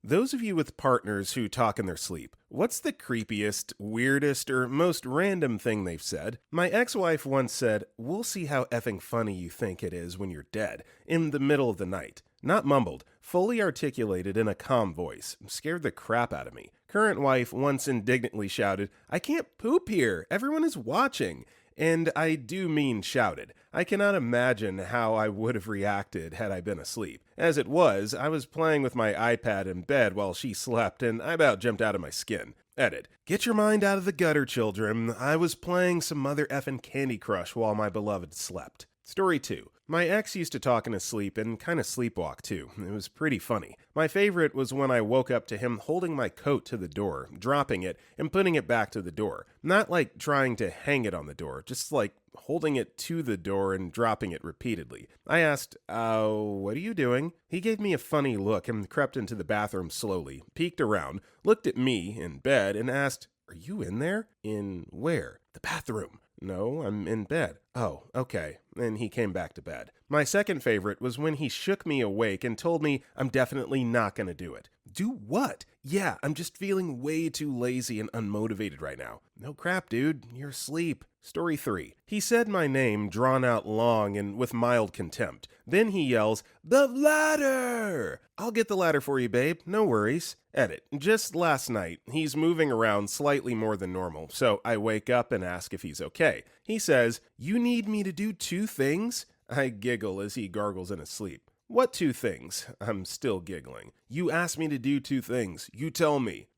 Those of you with partners who talk in their sleep, what's the creepiest, weirdest, or most random thing they've said? My ex-wife once said, "We'll see how effing funny you think it is when you're dead," in the middle of the night. Not mumbled, fully articulated in a calm voice. Scared the crap out of me. Current wife once indignantly shouted, "I can't poop here, everyone is watching." And I do mean shouted. I cannot imagine how I would have reacted had I been asleep. As it was, I was playing with my iPad in bed while she slept, and I about jumped out of my skin. Edit. Get your mind out of the gutter, children. I was playing some mother effing Candy Crush while my beloved slept. Story 2. My ex used to talk in his sleep and kind of sleepwalk too. It was pretty funny. My favorite was when I woke up to him holding my coat to the door, dropping it, and putting it back to the door. Not like trying to hang it on the door, just like holding it to the door and dropping it repeatedly. I asked, what are you doing? He gave me a funny look and crept into the bathroom slowly, peeked around, looked at me in bed, and asked, "Are you in there?" "In where?" "The bathroom." "No, I'm in bed." "Oh, okay." And he came back to bed. My second favorite was when he shook me awake and told me I'm definitely not going to do it. Do what? "Yeah, I'm just feeling way too lazy and unmotivated right now." "No crap, dude. You're asleep." Story 3. He said my name drawn out long and with mild contempt. Then he yells, "The ladder!" "I'll get the ladder for you, babe. No worries." Edit. Just last night, he's moving around slightly more than normal, so I wake up and ask if he's okay. He says, "You need me to do 2 things?" I giggle as he gargles in his sleep. "What 2 things?" I'm still giggling. "You asked me to do 2 things. You tell me."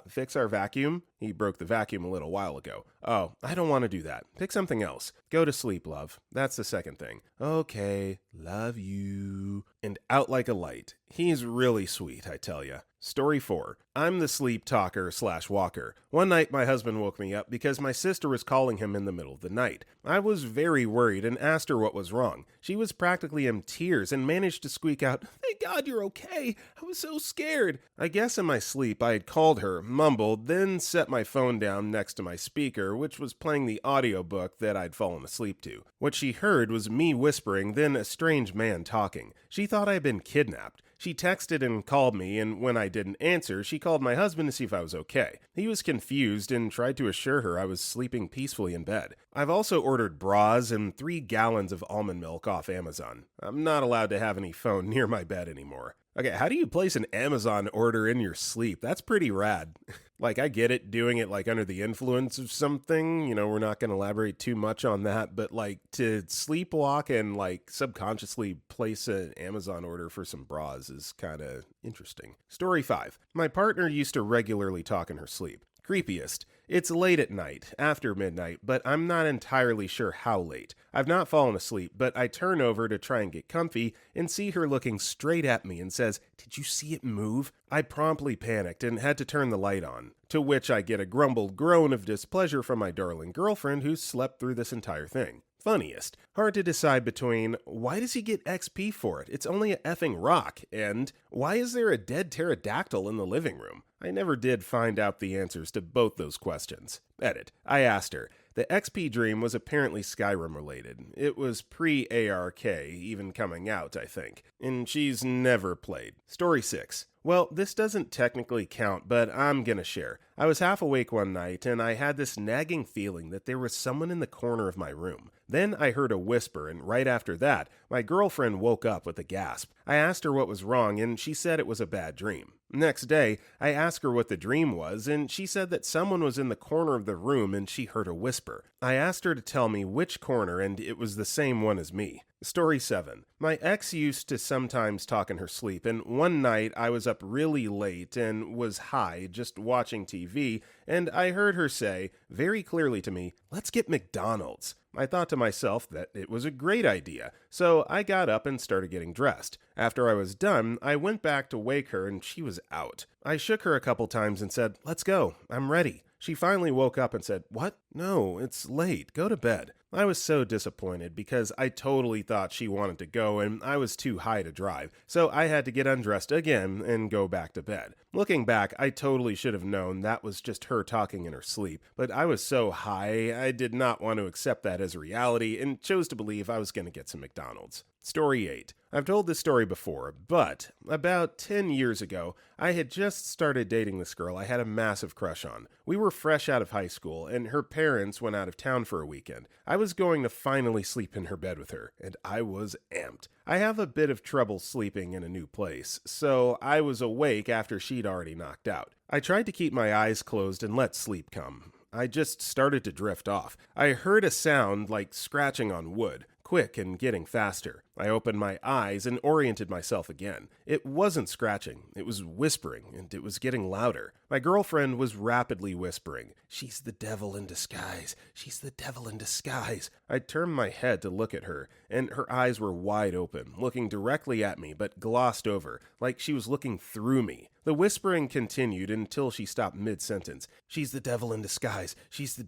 Fix our vacuum? He broke the vacuum a little while ago. "Oh, I don't want to do that. Pick something else. Go to sleep, love." That's the second thing. "Okay, love you." And out like a light. He's really sweet, I tell ya. Story 4. I'm the sleep talker / walker. One night my husband woke me up because my sister was calling him in the middle of the night. I was very worried and asked her what was wrong. She was practically in tears and managed to squeak out, "Thank God you're okay. I was so scared." I guess in my sleep I had called her, mumbled, then set my phone down next to my speaker, which was playing the audiobook that I'd fallen asleep to. What she heard was me whispering, then a strange man talking. She thought I had been kidnapped. She texted and called me, and when I didn't answer, she called my husband to see if I was okay. He was confused and tried to assure her I was sleeping peacefully in bed. I've also ordered bras and 3 gallons of almond milk off Amazon. I'm not allowed to have any phone near my bed anymore. Okay, how do you place an Amazon order in your sleep? That's pretty rad. Like, I get it, doing it like under the influence of something, we're not going to elaborate too much on that, but like to sleepwalk and like subconsciously place an Amazon order for some bras is kind of interesting. Story 5. My partner used to regularly talk in her sleep. Creepiest. It's late at night, after midnight, but I'm not entirely sure how late. I've not fallen asleep, but I turn over to try and get comfy and see her looking straight at me and says, "Did you see it move?" I promptly panicked and had to turn the light on, to which I get a grumbled groan of displeasure from my darling girlfriend who slept through this entire thing. Funniest. Hard to decide between, why does he get XP for it? It's only a effing rock. And why is there a dead pterodactyl in the living room? I never did find out the answers to both those questions. Edit. I asked her. The XP dream was apparently Skyrim related. It was pre-ARK, even coming out, I think. And she's never played. Story 6. Well, this doesn't technically count, but I'm gonna share. I was half awake one night, and I had this nagging feeling that there was someone in the corner of my room. Then I heard a whisper, and right after that, my girlfriend woke up with a gasp. I asked her what was wrong, and she said it was a bad dream. Next day, I asked her what the dream was, and she said that someone was in the corner of the room and she heard a whisper. I asked her to tell me which corner, and it was the same one as me. Story 7. My ex used to sometimes talk in her sleep, and one night I was up really late and was high, just watching TV, and I heard her say, very clearly to me, "Let's get McDonald's." I thought to myself that it was a great idea, so I got up and started getting dressed. After I was done, I went back to wake her and she was out. I shook her a couple times and said, "Let's go, I'm ready." She finally woke up and said, "What? No, it's late. Go to bed." I was so disappointed because I totally thought she wanted to go and I was too high to drive, so I had to get undressed again and go back to bed. Looking back, I totally should have known that was just her talking in her sleep, but I was so high I did not want to accept that as reality and chose to believe I was going to get some McDonald's. Story 8. I've told this story before, but about 10 years ago, I had just started dating this girl I had a massive crush on. We were fresh out of high school, and her parents went out of town for a weekend. I was going to finally sleep in her bed with her, and I was amped. I have a bit of trouble sleeping in a new place, so I was awake after she'd already knocked out. I tried to keep my eyes closed and let sleep come. I just started to drift off. I heard a sound like scratching on wood, quick and getting faster. I opened my eyes and oriented myself again. It wasn't scratching, it was whispering, and it was getting louder. My girlfriend was rapidly whispering, "She's the devil in disguise. She's the devil in disguise." I turned my head to look at her, and her eyes were wide open, looking directly at me, but glossed over, like she was looking through me. The whispering continued until she stopped mid-sentence. "She's the devil in disguise. She's the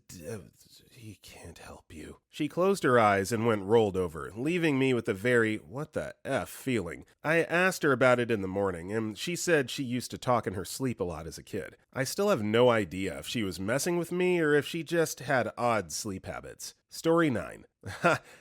He can't help you." She closed her eyes and went rolled over, leaving me with a very what the F feeling. I asked her about it in the morning, and she said she used to talk in her sleep a lot as a kid. I still have no idea if she was messing with me or if she just had odd sleep habits. Story 9.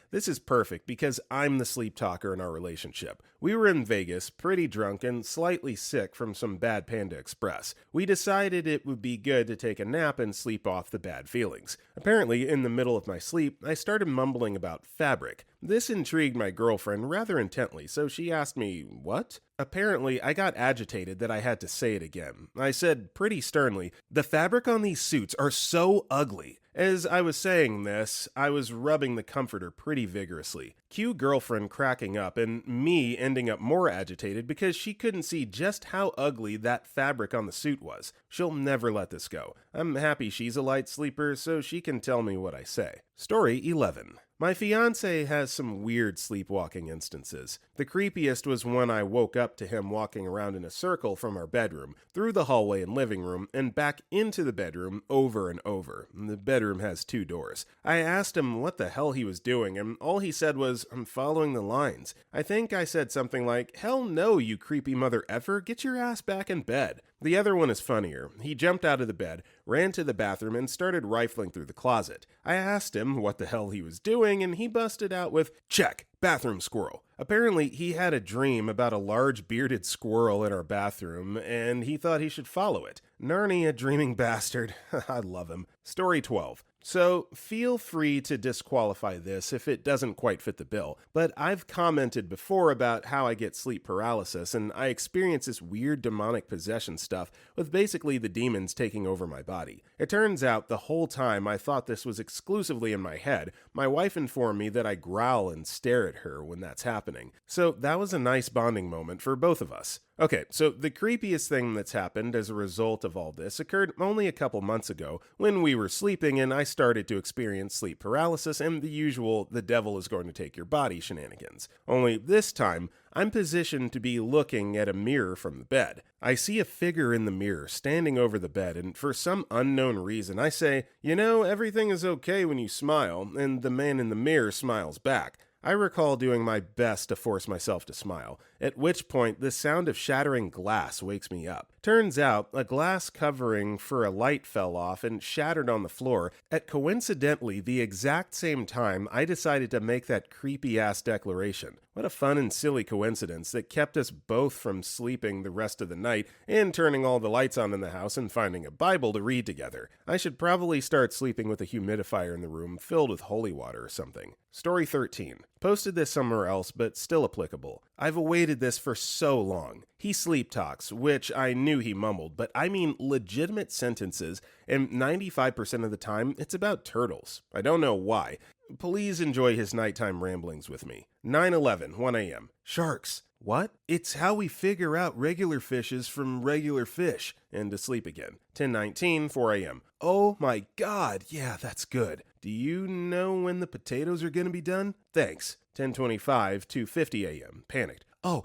This is perfect because I'm the sleep talker in our relationship. We were in Vegas, pretty drunk and slightly sick from some bad Panda Express. We decided it would be good to take a nap and sleep off the bad feelings. Apparently, in the middle of my sleep, I started mumbling about fabric. This intrigued my girlfriend rather intently, so she asked me, "What?" Apparently, I got agitated that I had to say it again. I said pretty sternly, "The fabric on these suits are so ugly." As I was saying this, I was rubbing the comforter pretty vigorously. Cue girlfriend cracking up and me ending up more agitated because she couldn't see just how ugly that fabric on the suit was. She'll never let this go. I'm happy she's a light sleeper so she can tell me what I say. Story 11. My fiancé has some weird sleepwalking instances. The creepiest was when I woke up to him walking around in a circle from our bedroom, through the hallway and living room, and back into the bedroom over and over. The bedroom has 2 doors. I asked him what the hell he was doing, and all he said was, "I'm following the lines." I think I said something like, "Hell no, you creepy mother effer, get your ass back in bed." The other one is funnier. He jumped out of the bed, ran to the bathroom, and started rifling through the closet. I asked him what the hell he was doing, and he busted out with, "Check, bathroom squirrel." Apparently, he had a dream about a large bearded squirrel in our bathroom, and he thought he should follow it. Narnia dreaming bastard. I love him. Story 12. So, feel free to disqualify this if it doesn't quite fit the bill, but I've commented before about how I get sleep paralysis and I experience this weird demonic possession stuff with basically the demons taking over my body. It turns out the whole time I thought this was exclusively in my head. My wife informed me that I growl and stare at her when that's happening. So that was a nice bonding moment for both of us. Okay, so the creepiest thing that's happened as a result of all this occurred only a couple months ago when we were sleeping and I started to experience sleep paralysis and the usual "the devil is going to take your body" shenanigans. Only this time, I'm positioned to be looking at a mirror from the bed. I see a figure in the mirror standing over the bed, and for some unknown reason I say, "You know, everything is okay when you smile," and the man in the mirror smiles back. I recall doing my best to force myself to smile, at which point the sound of shattering glass wakes me up. Turns out, a glass covering for a light fell off and shattered on the floor at coincidentally the exact same time I decided to make that creepy-ass declaration. What a fun and silly coincidence that kept us both from sleeping the rest of the night and turning all the lights on in the house and finding a Bible to read together. I should probably start sleeping with a humidifier in the room filled with holy water or something. Story 13. Posted this somewhere else, but still applicable. I've awaited this for so long. He sleep talks, which I knew he mumbled, but I mean legitimate sentences, and 95% of the time, it's about turtles. I don't know why. Please enjoy his nighttime ramblings with me. 9/11, 1 a.m. Sharks. What? It's how we figure out regular fishes from regular fish. And to sleep again. 10:19, 4 a.m. Oh my god, yeah, that's good. Do you know when the potatoes are gonna be done? Thanks. 10:25, 2:50 a.m. Panicked. Oh,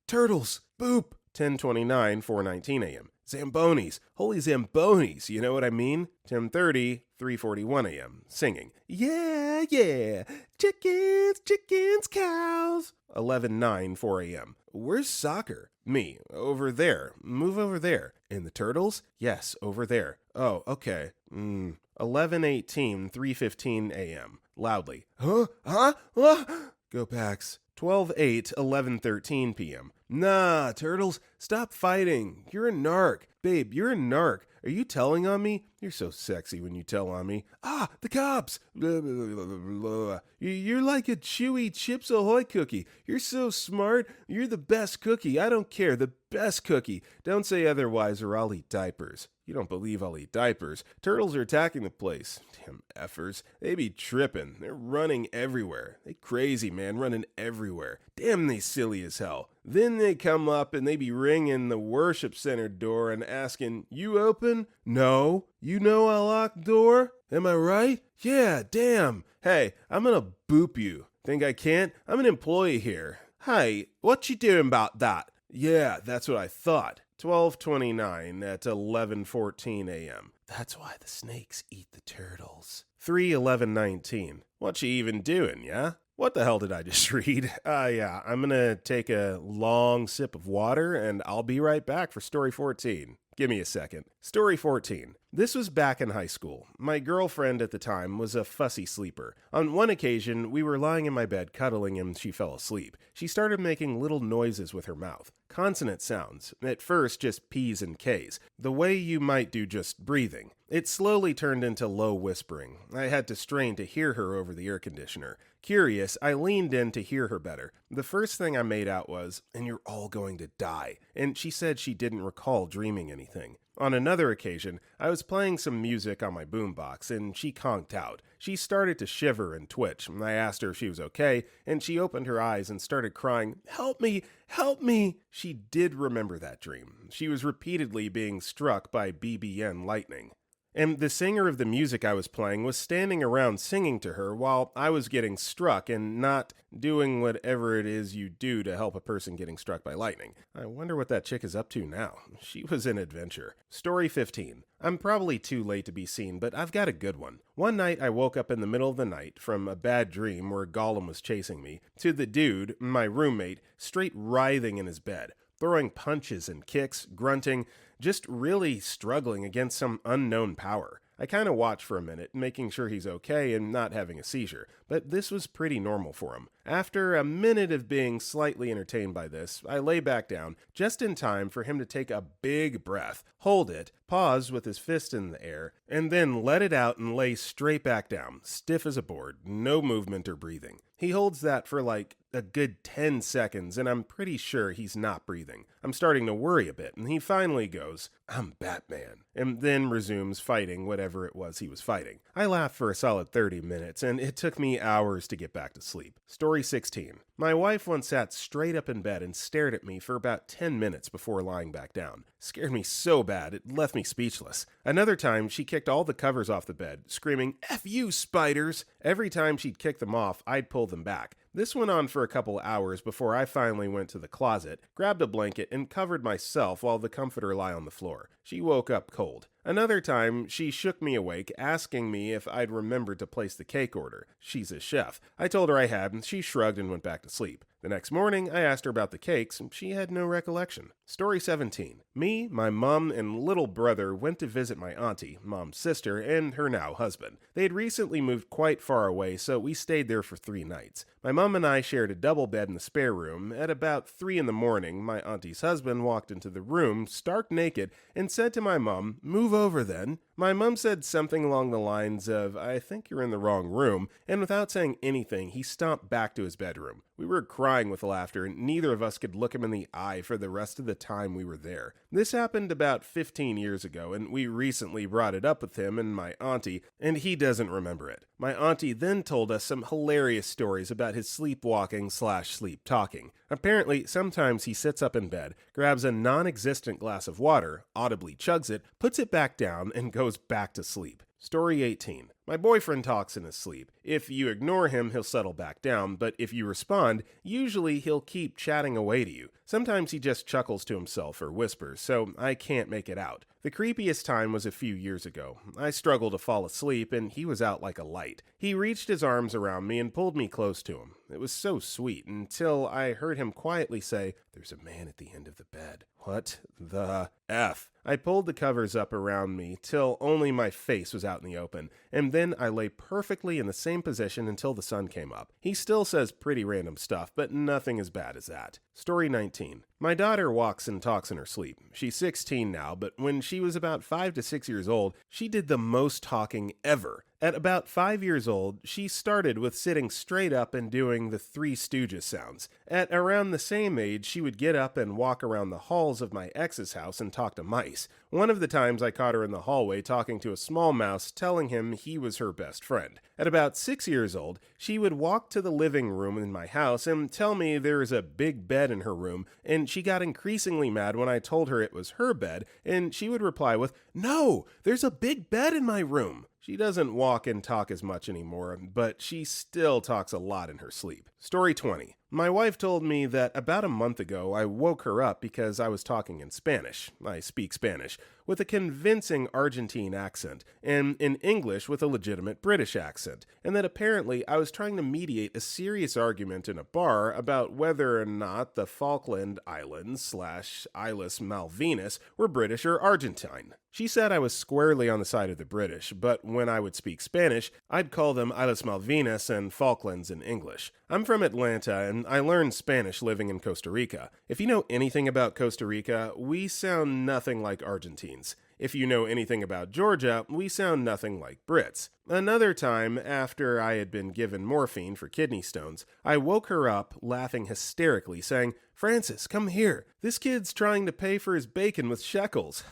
turtles. Boop. 10:29, 4:19 a.m. Zambonis. Holy Zambonis, you know what I mean? 10:30, 3:41 a.m. Singing. Yeah, chickens, cows. 11:09, 4 a.m. Where's soccer? Me. Over there. Move over there. And the turtles? Yes, over there. Oh, okay. 11:18, 3:15 a.m. Loudly. Huh? Go Pax. 12/8, 11:13 p.m. Nah, Turtles, stop fighting. You're a narc. Babe, you're a narc. Are you telling on me? You're so sexy when you tell on me. Ah, the cops! Blah, blah, blah, blah, blah. You're like a chewy Chips Ahoy cookie. You're so smart. You're the best cookie. I don't care. The best cookie. Don't say otherwise or I'll eat diapers. You don't believe I'll eat diapers. Turtles are attacking the place. Damn effers. They be tripping. They're running everywhere. They crazy, man, running everywhere. Damn, they silly as hell. Then they come up and they be ringing the worship center door and asking, you open? No. You know I locked door? Am I right? Yeah, damn. Hey, I'm gonna boop you. Think I can't? I'm an employee here. Hey, what you doing about that? Yeah, that's what I thought. 12:29 at 11:14 a.m. That's why the snakes eat the turtles. 3:11:19. What you even doing, yeah? What the hell did I just read? Yeah, I'm gonna take a long sip of water and I'll be right back for story 14. Give me a second. Story 14. This was back in high school. My girlfriend at the time was a fussy sleeper. On one occasion, we were lying in my bed cuddling and she fell asleep. She started making little noises with her mouth. Consonant sounds. At first, just P's and K's. The way you might do just breathing. It slowly turned into low whispering. I had to strain to hear her over the air conditioner. Curious, I leaned in to hear her better. The first thing I made out was, and you're all going to die. And she said she didn't recall dreaming anything. On another occasion, I was playing some music on my boombox, and she conked out. She started to shiver and twitch. I asked her if she was okay, and she opened her eyes and started crying, "Help me! Help me!" She did remember that dream. She was repeatedly being struck by BBN lightning. And the singer of the music I was playing was standing around singing to her while I was getting struck and not doing whatever it is you do to help a person getting struck by lightning. I wonder what that chick is up to now. She was an adventure. Story 15. I'm probably too late to be seen, but I've got a good one. One night I woke up in the middle of the night from a bad dream where Gollum was chasing me to the dude, my roommate, straight writhing in his bed, throwing punches and kicks, grunting, just really struggling against some unknown power. I kind of watched for a minute, making sure he's okay and not having a seizure, but this was pretty normal for him. After a minute of being slightly entertained by this, I lay back down, just in time for him to take a big breath, hold it, pause with his fist in the air, and then let it out and lay straight back down, stiff as a board, no movement or breathing. He holds that for like a good 10 seconds, and I'm pretty sure he's not breathing. I'm starting to worry a bit, and he finally goes, "I'm Batman," and then resumes fighting whatever it was he was fighting. I laughed for a solid 30 minutes, and it took me hours to get back to sleep. Story 16. My wife once sat straight up in bed and stared at me for about 10 minutes before lying back down. Scared me so bad, it left me speechless. Another time, she kicked all the covers off the bed, screaming, "F you, spiders!" Every time she'd kick them off, I'd pull them back. This went on for a couple hours before I finally went to the closet, grabbed a blanket, and covered myself while the comforter lay on the floor. She woke up cold. Another time, she shook me awake, asking me if I'd remembered to place the cake order. She's a chef. I told her I had, and she shrugged and went back to sleep. The next morning, I asked her about the cakes, and she had no recollection. Story 17. Me, my mom, and little brother went to visit my auntie, mom's sister, and her now husband. They had recently moved quite far away, so we stayed there for 3 nights. My mom and I shared a double bed in the spare room. At about 3 in the morning, my auntie's husband walked into the room, stark naked, and said to my mom, "Move over then." My mom said something along the lines of, "I think you're in the wrong room," and without saying anything, he stomped back to his bedroom. We were crying with laughter, and neither of us could look him in the eye for the rest of the time we were there. This happened about 15 years ago, and we recently brought it up with him and my auntie, and he doesn't remember it. My auntie then told us some hilarious stories about his sleepwalking/sleep talking. Apparently, sometimes he sits up in bed, grabs a non-existent glass of water, audibly chugs it, puts it back down, and goes back to sleep. Story 18. My boyfriend talks in his sleep. If you ignore him, he'll settle back down, but if you respond, usually he'll keep chatting away to you. Sometimes he just chuckles to himself or whispers, so I can't make it out. The creepiest time was a few years ago. I struggled to fall asleep, and he was out like a light. He reached his arms around me and pulled me close to him. It was so sweet, until I heard him quietly say, "There's a man at the end of the bed." What the F? I pulled the covers up around me till only my face was out in the open, and then I lay perfectly in the same position until the sun came up. He still says pretty random stuff, but nothing as bad as that. Story 19. My daughter walks and talks in her sleep. She's 16 now, but when she was about 5 to 6 years old, she did the most talking ever. At about 5 years old, she started with sitting straight up and doing the Three Stooges sounds. At around the same age, she would get up and walk around the halls of my ex's house and talk to mice. One of the times I caught her in the hallway talking to a small mouse, telling him he was her best friend. At about 6 years old, she would walk to the living room in my house and tell me there is a big bed in her room, and she got increasingly mad when I told her it was her bed, and she would reply with, "No, there's a big bed in my room." She doesn't walk and talk as much anymore, but she still talks a lot in her sleep. Story 20. My wife told me that about a month ago I woke her up because I was talking in Spanish. I speak Spanish, with a convincing Argentine accent, and in English with a legitimate British accent, and that apparently I was trying to mediate a serious argument in a bar about whether or not the Falkland Islands / Islas Malvinas were British or Argentine. She said I was squarely on the side of the British, but when I would speak Spanish, I'd call them Islas Malvinas and Falklands in English. I'm from Atlanta, and I learned Spanish living in Costa Rica. If you know anything about Costa Rica, we sound nothing like Argentines. If you know anything about Georgia, we sound nothing like Brits. Another time, after I had been given morphine for kidney stones, I woke her up laughing hysterically, saying, "Francis, come here. This kid's trying to pay for his bacon with shekels."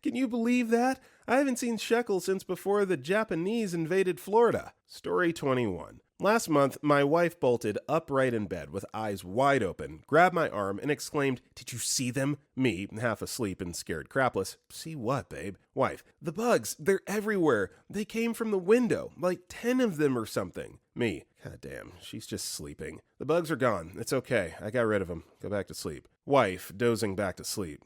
Can you believe that? I haven't seen shekels since before the Japanese invaded Florida. Story 21. Last month, my wife bolted upright in bed with eyes wide open, grabbed my arm, and exclaimed, "Did you see them?" Me, half asleep and scared crapless. "See what, babe?" Wife, "The bugs, they're everywhere. They came from the window, like 10 of them or something." Me, "God damn, she's just sleeping. The bugs are gone. It's okay. I got rid of them. Go back to sleep." Wife, dozing back to sleep.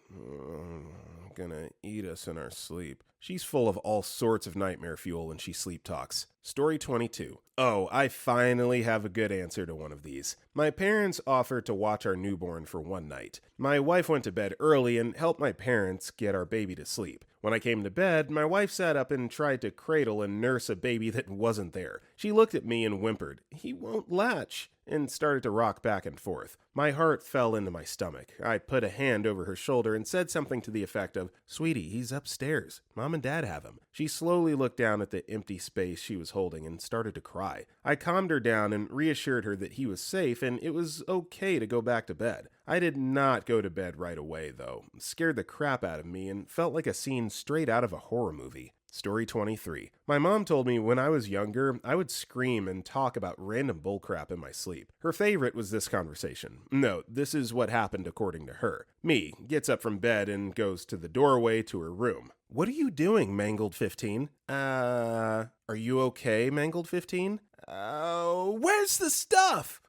Gonna eat us in our sleep. She's full of all sorts of nightmare fuel when she sleep talks. Story 22. Oh, I finally have a good answer to one of these. My parents offered to watch our newborn for one night. My wife went to bed early and helped my parents get our baby to sleep. When I came to bed, my wife sat up and tried to cradle and nurse a baby that wasn't there. She looked at me and whimpered, "He won't latch," and started to rock back and forth. My heart fell into my stomach. I put a hand over her shoulder and said something to the effect of, "Sweetie, he's upstairs. Mom and Dad have him." She slowly looked down at the empty space she was holding and started to cry. I calmed her down and reassured her that he was safe and it was okay to go back to bed. I did not go to bed right away, though. It scared the crap out of me and felt like a scene straight out of a horror movie. Story 23. My mom told me when I was younger, I would scream and talk about random bullcrap in my sleep. Her favorite was this conversation. No, this is what happened according to her. Me gets up from bed and goes to the doorway to her room. "What are you doing, Mangled 15? Are you okay, Mangled 15? Where's the stuff?"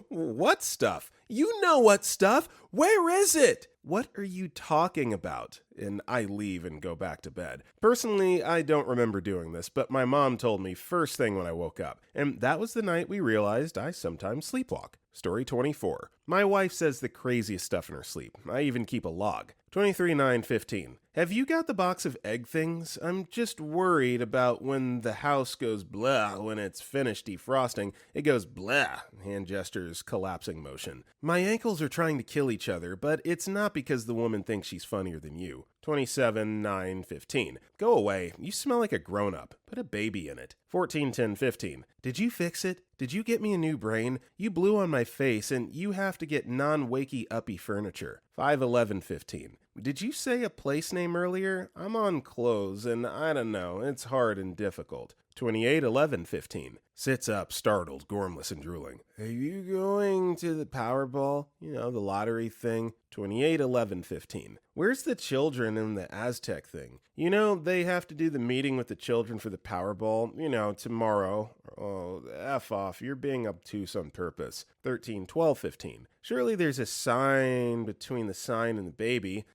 "What stuff? You know what stuff? Where is it?" "What are you talking about?" And I leave and go back to bed. Personally, I don't remember doing this, but my mom told me first thing when I woke up. And that was the night we realized I sometimes sleepwalk. Story 24. My wife says the craziest stuff in her sleep. I even keep a log. 23/9/15. Have you got the box of egg things? I'm just worried about when the house goes blah when it's finished defrosting. It goes blah. Hand gestures, collapsing motion. My ankles are trying to kill each other, but it's not because the woman thinks she's funnier than you. 27/9/15. Go away. You smell like a grown-up. Put a baby in it. 14/10/15. Did you fix it? Did you get me a new brain? You blew on my face, and you have to get non-wakey uppy furniture. 5/11/15. Did you say a place name earlier? I'm on clothes, and I don't know. It's hard and difficult. 28/11/15. Sits up, startled, gormless, and drooling. Are you going to the Powerball? You know, the lottery thing. 28/11/15. Where's the children in the Aztec thing? You know, they have to do the meeting with the children for the Powerball, tomorrow. Oh, F off. You're being obtuse on purpose. 13/12/15. Surely there's a sign between the sign and the baby.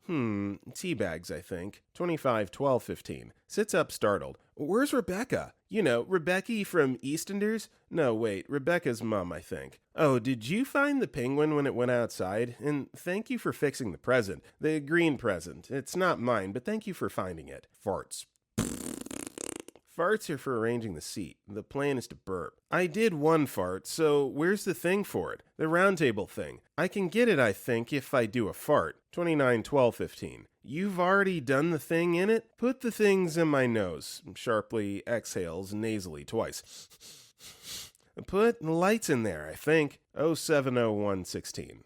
Tea bags, I think. 25/12/15. Sits up, startled. Where's Rebecca? You know, Rebecca from East Kirstender's? No, wait, Rebecca's mom, I think. Oh, did you find the penguin when it went outside? And thank you for fixing the present. The green present. It's not mine, but thank you for finding it. Farts. Farts are for arranging the seat. The plan is to burp. I did one fart, so where's the thing for it? The round table thing. I can get it, I think, if I do a fart. 29/12/15. You've already done the thing in it? Put the things in my nose. Sharply exhales nasally twice. Put lights in there, I think. 07/01/16.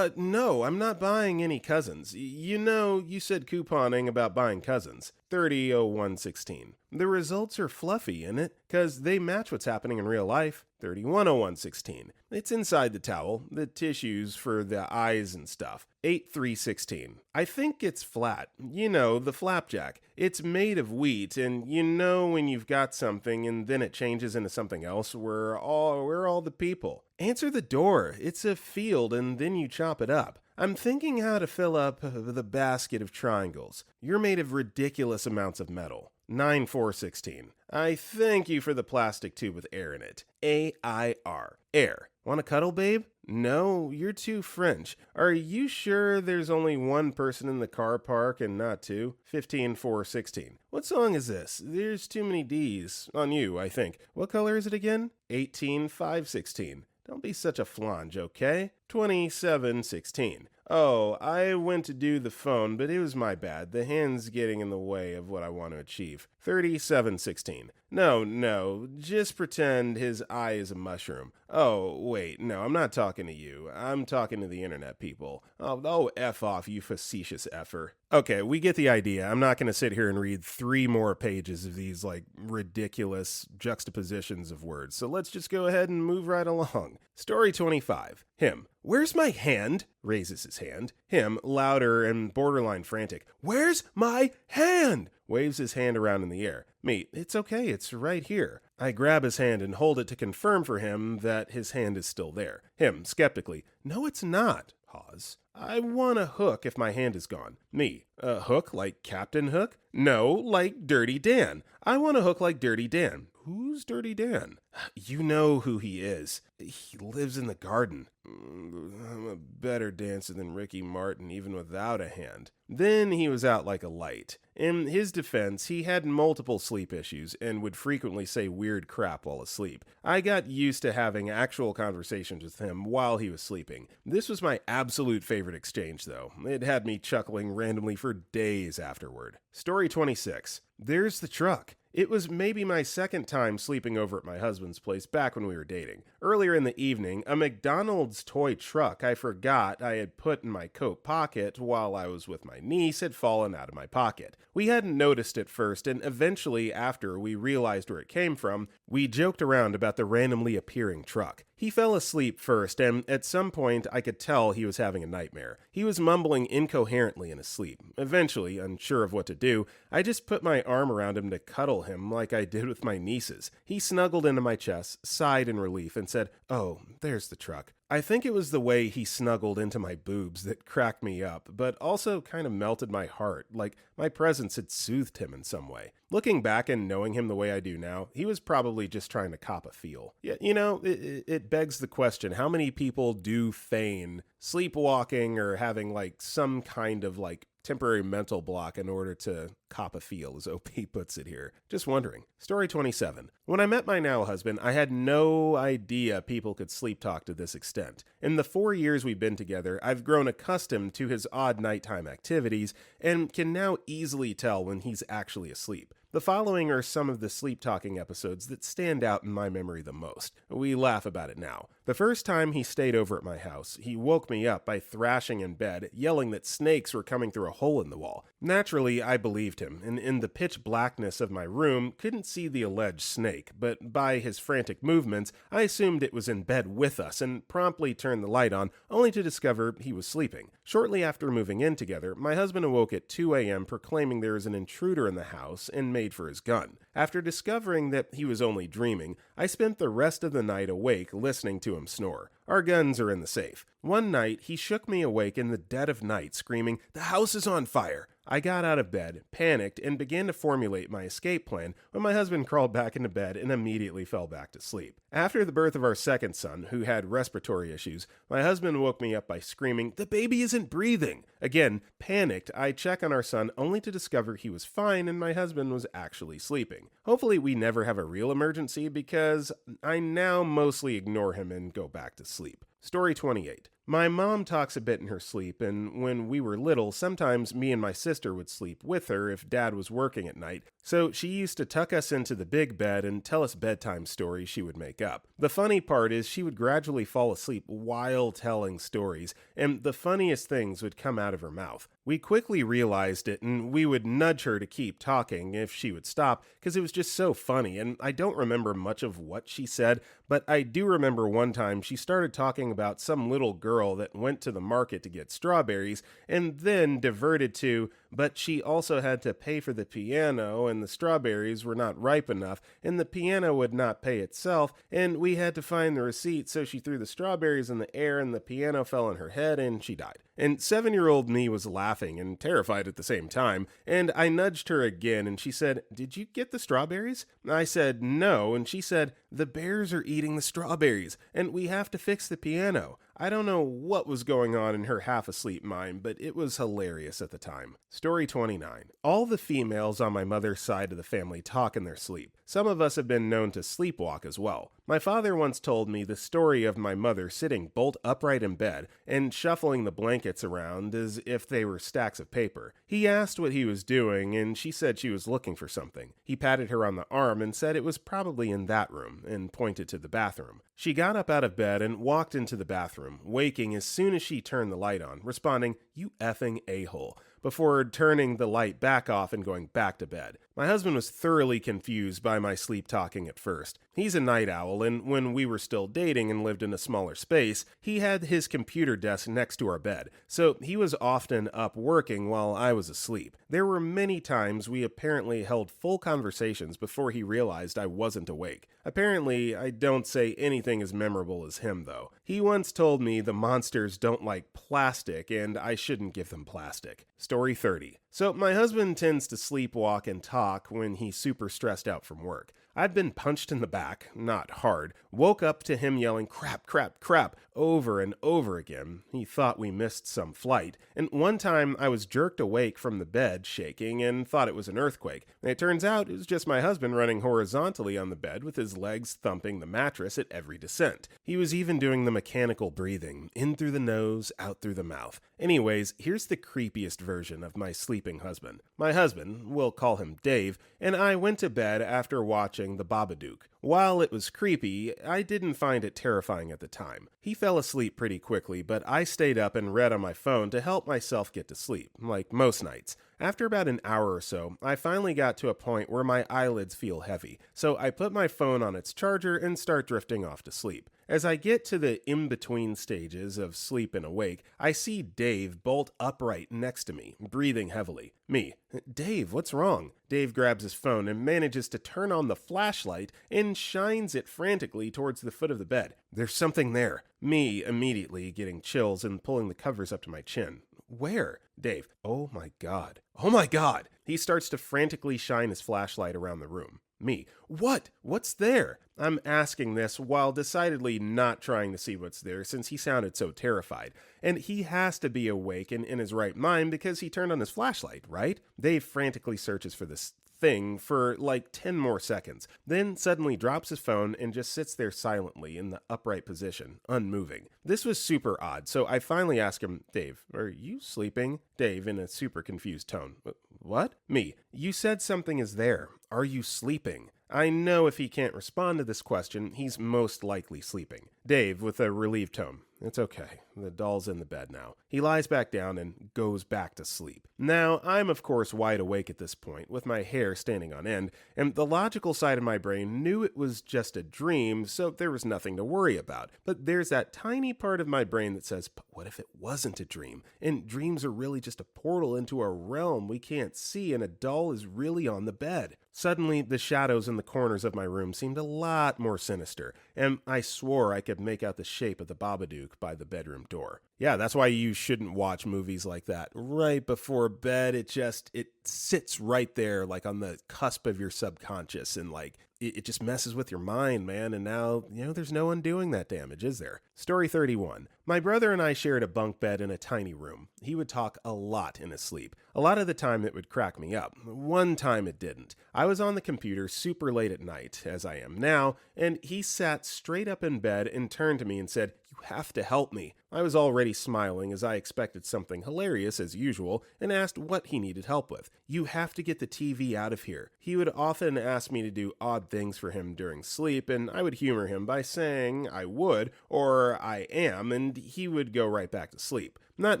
No, I'm not buying any cousins. You know, you said couponing about buying cousins. 30/01/16. The results are fluffy, in it? 'Cause they match what's happening in real life. 31/01/16. It's inside the towel, the tissues for the eyes and stuff. 8/3/16. I think it's flat. You know, the flapjack. It's made of wheat, and you know when you've got something and then it changes into something else, we're all the people. Answer the door. It's a field, and then you chop it up. I'm thinking how to fill up the basket of triangles. You're made of ridiculous amounts of metal. 9/4/16. I thank you for the plastic tube with air in it. AIR. Air. Want a cuddle, babe? No, you're too French. Are you sure there's only one person in the car park and not two? 15/4/16. What song is this? There's too many D's. On you, I think. What color is it again? 18/5/16. Don't be such a flange, okay? 27/16. Oh, I went to do the phone, but it was my bad. The hand's getting in the way of what I want to achieve. 37/16. No, just pretend his eye is a mushroom. Oh, wait, no, I'm not talking to you. I'm talking to the internet people. Oh, F off, you facetious effer. Okay, we get the idea. I'm not going to sit here and read 3 more pages of these, ridiculous juxtapositions of words. So let's just go ahead and move right along. Story 25. Him. Where's my hand? Raises his hand. Him, louder and borderline frantic. Where's my hand? Waves his hand around in the air. Me, it's okay, it's right here. I grab his hand and hold it to confirm for him that his hand is still there. Him, skeptically. No, it's not. Pause. I want a hook if my hand is gone. Me, a hook like Captain Hook? No, like Dirty Dan. I want a hook like Dirty Dan. Who's Dirty Dan? You know who he is. He lives in the garden. I'm a better dancer than Ricky Martin, even without a hand. Then he was out like a light. In his defense, he had multiple sleep issues and would frequently say weird crap while asleep. I got used to having actual conversations with him while he was sleeping. This was my absolute favorite exchange, though. It had me chuckling randomly for days afterward. Story 26. There's the truck. It was maybe my second time sleeping over at my husband's place back when we were dating. Earlier in the evening, a McDonald's toy truck I forgot I had put in my coat pocket while I was with my niece had fallen out of my pocket. We hadn't noticed it first, and eventually, after we realized where it came from, we joked around about the randomly appearing truck. He fell asleep first, and at some point I could tell he was having a nightmare. He was mumbling incoherently in his sleep. Eventually, unsure of what to do, I just put my arm around him to cuddle him like I did with my nieces. He snuggled into my chest, sighed in relief, and said, "Oh, there's the truck." I think it was the way he snuggled into my boobs that cracked me up, but also kind of melted my heart, like my presence had soothed him in some way. Looking back and knowing him the way I do now, he was probably just trying to cop a feel. Yeah, it begs the question, how many people do feign sleepwalking or having some kind of temporary mental block in order to cop a feel, as OP puts it here? Just wondering. Story 27. When I met my now husband, I had no idea people could sleep talk to this extent. In the 4 years we've been together, I've grown accustomed to his odd nighttime activities and can now easily tell when he's actually asleep. The following are some of the sleep talking episodes that stand out in my memory the most. We laugh about it now. The first time he stayed over at my house, he woke me up by thrashing in bed, yelling that snakes were coming through a hole in the wall. Naturally, I believed him, and in the pitch blackness of my room, couldn't see the alleged snake, but by his frantic movements, I assumed it was in bed with us and promptly turned the light on, only to discover he was sleeping. Shortly after moving in together, my husband awoke at 2 a.m. proclaiming there was an intruder in the house and made for his gun. After discovering that he was only dreaming, I spent the rest of the night awake listening to him snore. Our guns are in the safe. One night, he shook me awake in the dead of night, screaming, "The house is on fire!" I got out of bed, panicked, and began to formulate my escape plan when my husband crawled back into bed and immediately fell back to sleep. After the birth of our second son, who had respiratory issues, my husband woke me up by screaming, "The baby isn't breathing!" Again, panicked, I check on our son only to discover he was fine and my husband was actually sleeping. Hopefully we never have a real emergency because I now mostly ignore him and go back to sleep. Story 28. My mom talks a bit in her sleep, and when we were little, sometimes me and my sister would sleep with her if dad was working at night, so she used to tuck us into the big bed and tell us bedtime stories she would make up. The funny part is she would gradually fall asleep while telling stories, and the funniest things would come out of her mouth. We quickly realized it, and we would nudge her to keep talking if she would stop, because it was just so funny, and I don't remember much of what she said, but I do remember one time she started talking about some little girl that went to the market to get strawberries, and then diverted to, but she also had to pay for the piano, and the strawberries were not ripe enough, and the piano would not pay itself, and we had to find the receipt, so she threw the strawberries in the air, and the piano fell on her head, and she died. And 7-year-old me was laughing and terrified at the same time, and I nudged her again, and she said, "Did you get the strawberries?" I said, "No," and she said, "The bears are eating the strawberries, and we have to fix the piano." I don't know what was going on in her half-asleep mind, but it was hilarious at the time. Story 29. All the females on my mother's side of the family talk in their sleep. Some of us have been known to sleepwalk as well. My father once told me the story of my mother sitting bolt upright in bed and shuffling the blankets around as if they were stacks of paper. He asked what he was doing, and she said she was looking for something. He patted her on the arm and said it was probably in that room, and pointed to the bathroom. She got up out of bed and walked into the bathroom, waking as soon as she turned the light on, responding, "You effing a-hole," before turning the light back off and going back to bed. My husband was thoroughly confused by my sleep talking at first. He's a night owl, and when we were still dating and lived in a smaller space, he had his computer desk next to our bed, so he was often up working while I was asleep. There were many times we apparently held full conversations before he realized I wasn't awake. Apparently, I don't say anything as memorable as him, though. He once told me the monsters don't like plastic, and I shouldn't give them plastic. Story 30. So my husband tends to sleepwalk and talk when he's super stressed out from work. I'd been punched in the back, not hard, woke up to him yelling crap, crap, crap over and over again. He thought we missed some flight, and one time I was jerked awake from the bed, shaking, and thought it was an earthquake. And it turns out it was just my husband running horizontally on the bed with his legs thumping the mattress at every descent. He was even doing the mechanical breathing, in through the nose, out through the mouth. Anyways, here's the creepiest version of my sleeping husband. My husband, we'll call him Dave, and I went to bed after watching The Babadook. While it was creepy, I didn't find it terrifying at the time. He fell asleep pretty quickly, but I stayed up and read on my phone to help myself get to sleep, like most nights. After about an hour or so, I finally got to a point where my eyelids feel heavy, so I put my phone on its charger and start drifting off to sleep. As I get to the in-between stages of sleep and awake, I see Dave bolt upright next to me, breathing heavily. Me, "Dave, what's wrong?" Dave grabs his phone and manages to turn on the flashlight and shines it frantically towards the foot of the bed. "There's something there." Me, immediately getting chills and pulling the covers up to my chin. "Where?" Dave, "Oh my God. Oh my God." He starts to frantically shine his flashlight around the room. Me, "What? What's there?" I'm asking this while decidedly not trying to see what's there since he sounded so terrified. And he has to be awake and in his right mind because he turned on his flashlight, right? Dave frantically searches for this thing for like 10 more seconds, then suddenly drops his phone and just sits there silently in the upright position, unmoving. This was super odd, so I finally asked him, "Dave, are you sleeping?" Dave, in a super confused tone, "What?" Me, "You said something is there. Are you sleeping?" I know if he can't respond to this question, he's most likely sleeping. Dave, with a relieved tone, "It's okay. The doll's in the bed now." He lies back down and goes back to sleep. Now, I'm of course wide awake at this point, with my hair standing on end, and the logical side of my brain knew it was just a dream, so there was nothing to worry about. But there's that tiny part of my brain that says, but what if it wasn't a dream? And dreams are really just a portal into a realm we can't see, and a doll is really on the bed. Suddenly, the shadows in the corners of my room seemed a lot more sinister, and I swore I could make out the shape of the Babadook by the bedroom door. Yeah, that's why you shouldn't watch movies like that right before bed. It sits right there, like on the cusp of your subconscious, and like it just messes with your mind, man. And now, there's no undoing that damage, is there? Story 31. My brother and I shared a bunk bed in a tiny room. He would talk a lot in his sleep. A lot of the time it would crack me up. One time it didn't. I was on the computer super late at night, as I am now, and he sat straight up in bed and turned to me and said, "You have to help me." I was already smiling as I expected something hilarious as usual and asked what he needed help with. "You have to get the TV out of here." He would often ask me to do odd things for him during sleep, and I would humor him by saying I would or I am, and he would go right back to sleep. Not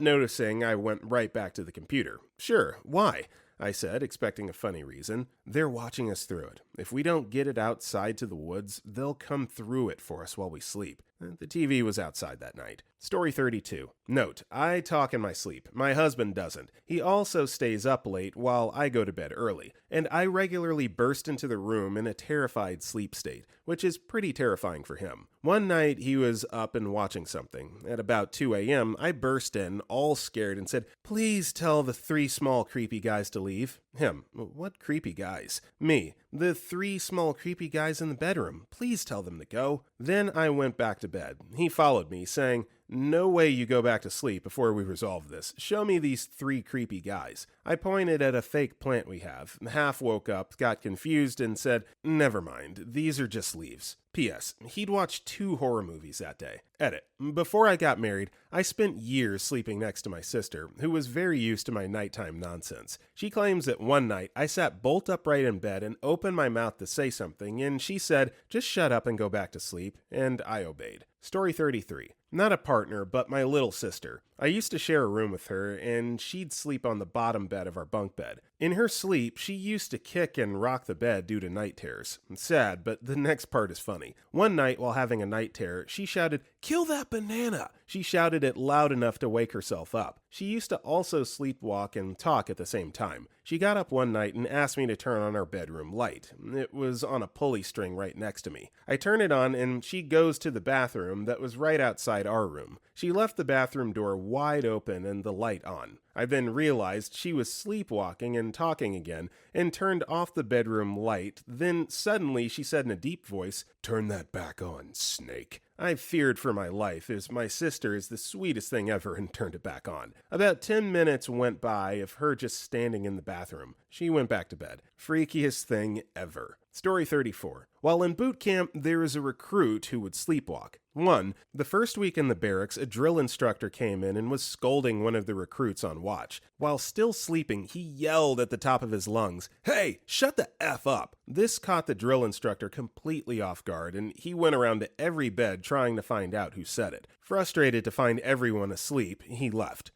noticing, I went right back to the computer. "Sure, why?" I said, expecting a funny reason. "They're watching us through it. If we don't get it outside to the woods, they'll come through it for us while we sleep." The TV was outside that night. Story 32. Note, I talk in my sleep. My husband doesn't. He also stays up late while I go to bed early, and I regularly burst into the room in a terrified sleep state, which is pretty terrifying for him. One night, he was up and watching something. At about 2 a.m., I burst in, all scared, and said, "Please tell the 3 small creepy guys to leave." Him. "What creepy guys?" Me. "The 3 small creepy guys in the bedroom. Please tell them to go." Then I went back to bed. He followed me, saying, "No way you go back to sleep before we resolve this. Show me these 3 creepy guys." I pointed at a fake plant we have, half woke up, got confused, and said, "Never mind, these are just leaves." P.S. He'd watched 2 horror movies that day. Edit. Before I got married, I spent years sleeping next to my sister, who was very used to my nighttime nonsense. She claims that one night I sat bolt upright in bed and opened my mouth to say something, and she said, "Just shut up and go back to sleep," and I obeyed. Story 33. Not a partner, but my little sister. I used to share a room with her, and she'd sleep on the bottom bed of our bunk bed. In her sleep, she used to kick and rock the bed due to night terrors. Sad, but the next part is funny. One night, while having a night terror, she shouted, "Kill that banana!" She shouted it loud enough to wake herself up. She used to also sleepwalk and talk at the same time. She got up one night and asked me to turn on our bedroom light. It was on a pulley string right next to me. I turn it on, and she goes to the bathroom that was right outside our room. She left the bathroom door wide open and the light on. I then realized she was sleepwalking and talking again, and turned off the bedroom light. Then suddenly she said in a deep voice, "Turn that back on, snake." I feared for my life, as my sister is the sweetest thing ever, and turned it back on. About 10 minutes went by of her just standing in the bathroom. She went back to bed. Freakiest thing ever. Story 34. While in boot camp, there was a recruit who would sleepwalk. The first week in the barracks, a drill instructor came in and was scolding one of the recruits on watch. While still sleeping, he yelled at the top of his lungs, "Hey, shut the F up!" This caught the drill instructor completely off guard, and he went around to every bed trying to find out who said it. Frustrated to find everyone asleep, he left.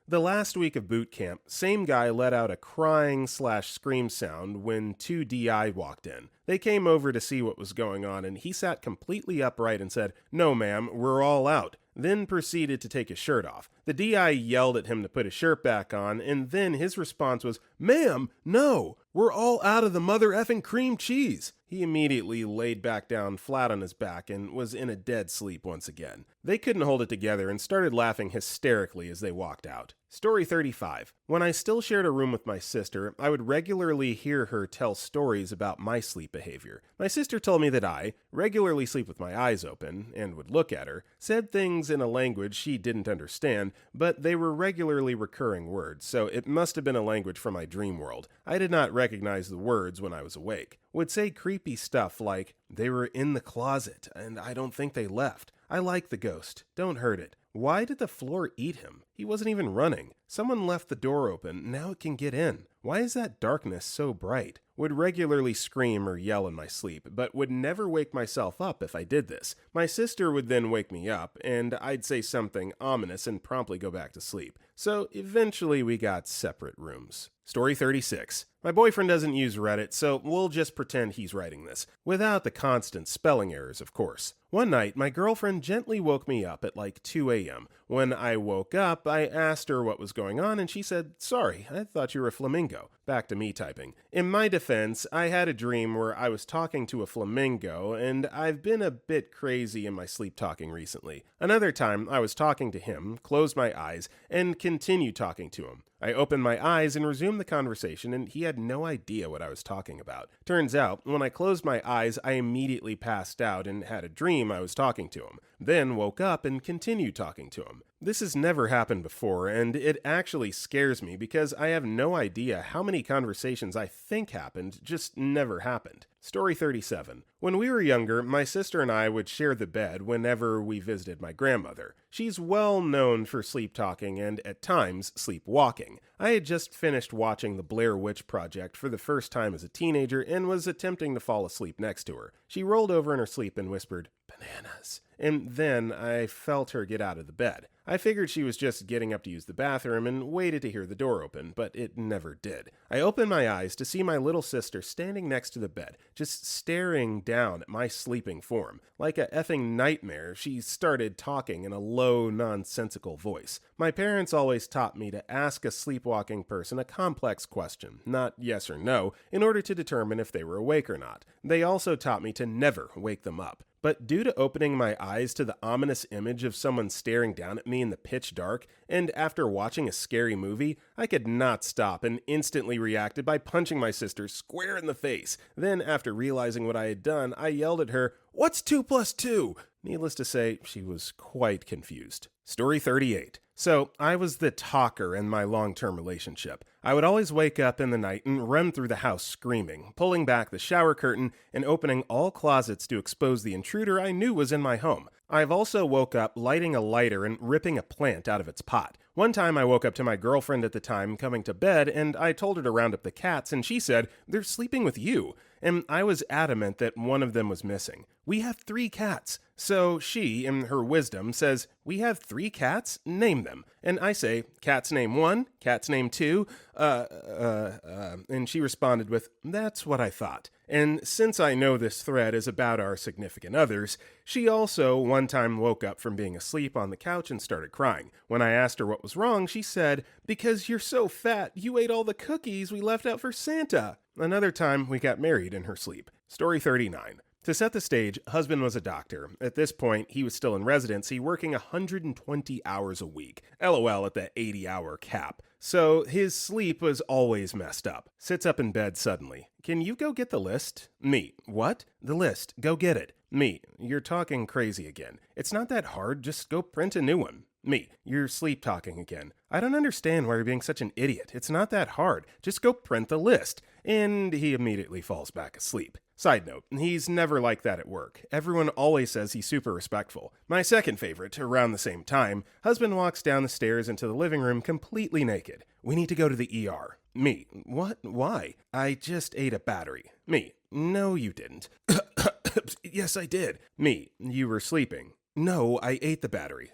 The last week of boot camp, same guy let out a crying/scream sound when 2 DI walked in. They came over to see what was going on, and he sat completely upright and said, "No, ma'am, we're all out." Then proceeded to take his shirt off. The DI yelled at him to put his shirt back on, and then his response was, "Ma'am, no, we're all out of the mother effing cream cheese." He immediately laid back down flat on his back and was in a dead sleep once again. They couldn't hold it together and started laughing hysterically as they walked out. Story 35. When I still shared a room with my sister, I would regularly hear her tell stories about my sleep behavior. My sister told me that I regularly sleep with my eyes open, and would look at her, said things in a language she didn't understand, but they were regularly recurring words, so it must have been a language from my dream world. I did not recognize the words when I was awake. Would say creepy stuff like, "They were in the closet, and I don't think they left. I like the ghost. Don't hurt it. Why did the floor eat him? He wasn't even running. Someone left the door open. Now it can get in. Why is that darkness so bright?" Would regularly scream or yell in my sleep, but would never wake myself up if I did this. My sister would then wake me up, and I'd say something ominous and promptly go back to sleep. So eventually we got separate rooms. Story 36. My boyfriend doesn't use Reddit, so we'll just pretend he's writing this. Without the constant spelling errors, of course. One night, my girlfriend gently woke me up at like 2 a.m. When I woke up, I asked her what was going on, and she said, "Sorry, I thought you were a flamingo." Back to me typing. In my defense, defense, I had a dream where I was talking to a flamingo, and I've been a bit crazy in my sleep talking recently. Another time, I was talking to him, closed my eyes, and continued talking to him. I opened my eyes and resumed the conversation, and he had no idea what I was talking about. Turns out, when I closed my eyes, I immediately passed out and had a dream I was talking to him, then woke up and continued talking to him. This has never happened before, and it actually scares me because I have no idea how many conversations I think happened just never happened. Story 37. When we were younger, my sister and I would share the bed whenever we visited my grandmother. She's well known for sleep talking and, at times, sleepwalking. I had just finished watching the Blair Witch Project for the first time as a teenager and was attempting to fall asleep next to her. She rolled over in her sleep and whispered, "Bananas." And then I felt her get out of the bed. I figured she was just getting up to use the bathroom and waited to hear the door open, but it never did. I opened my eyes to see my little sister standing next to the bed, just staring down at my sleeping form. Like a effing nightmare, she started talking in a low, nonsensical voice. My parents always taught me to ask a sleepwalking person a complex question, not yes or no, in order to determine if they were awake or not. They also taught me to never wake them up. But due to opening my eyes to the ominous image of someone staring down at me in the pitch dark, and after watching a scary movie, I could not stop and instantly reacted by punching my sister square in the face. Then, after realizing what I had done, I yelled at her, "What's 2 plus 2?" Needless to say, she was quite confused. Story 38. So, I was the talker in my long-term relationship. I would always wake up in the night and run through the house screaming, pulling back the shower curtain and opening all closets to expose the intruder I knew was in my home. I've also woke up lighting a lighter and ripping a plant out of its pot. One time I woke up to my girlfriend at the time coming to bed, and I told her to round up the cats, and she said, "They're sleeping with you." And I was adamant that one of them was missing. "We have 3 cats. So she, in her wisdom, says, "We have 3 cats? Name them." And I say, "Cat's name 1, cat's name 2, and she responded with, "That's what I thought." And since I know this thread is about our significant others, she also one time woke up from being asleep on the couch and started crying. When I asked her what was wrong, she said, "Because you're so fat, you ate all the cookies we left out for Santa." Another time, we got married in her sleep. Story 39. To set the stage, husband was a doctor. At this point, he was still in residency, working 120 hours a week. LOL at the 80-hour cap. So his sleep was always messed up. Sits up in bed suddenly. "Can you go get the list?" Me. "What?" "The list. Go get it." Me. "You're talking crazy again. It's not that hard. Just go print a new one." Me. "You're sleep talking again. I don't understand why you're being such an idiot. It's not that hard. Just go print the list." And he immediately falls back asleep. Side note, he's never like that at work. Everyone always says he's super respectful. My second favorite, around the same time, husband walks down the stairs into the living room completely naked. "We need to go to the ER." Me. "What? Why?" "I just ate a battery." Me. "No, you didn't." "Yes, I did." Me. "You were sleeping." "No, I ate the battery."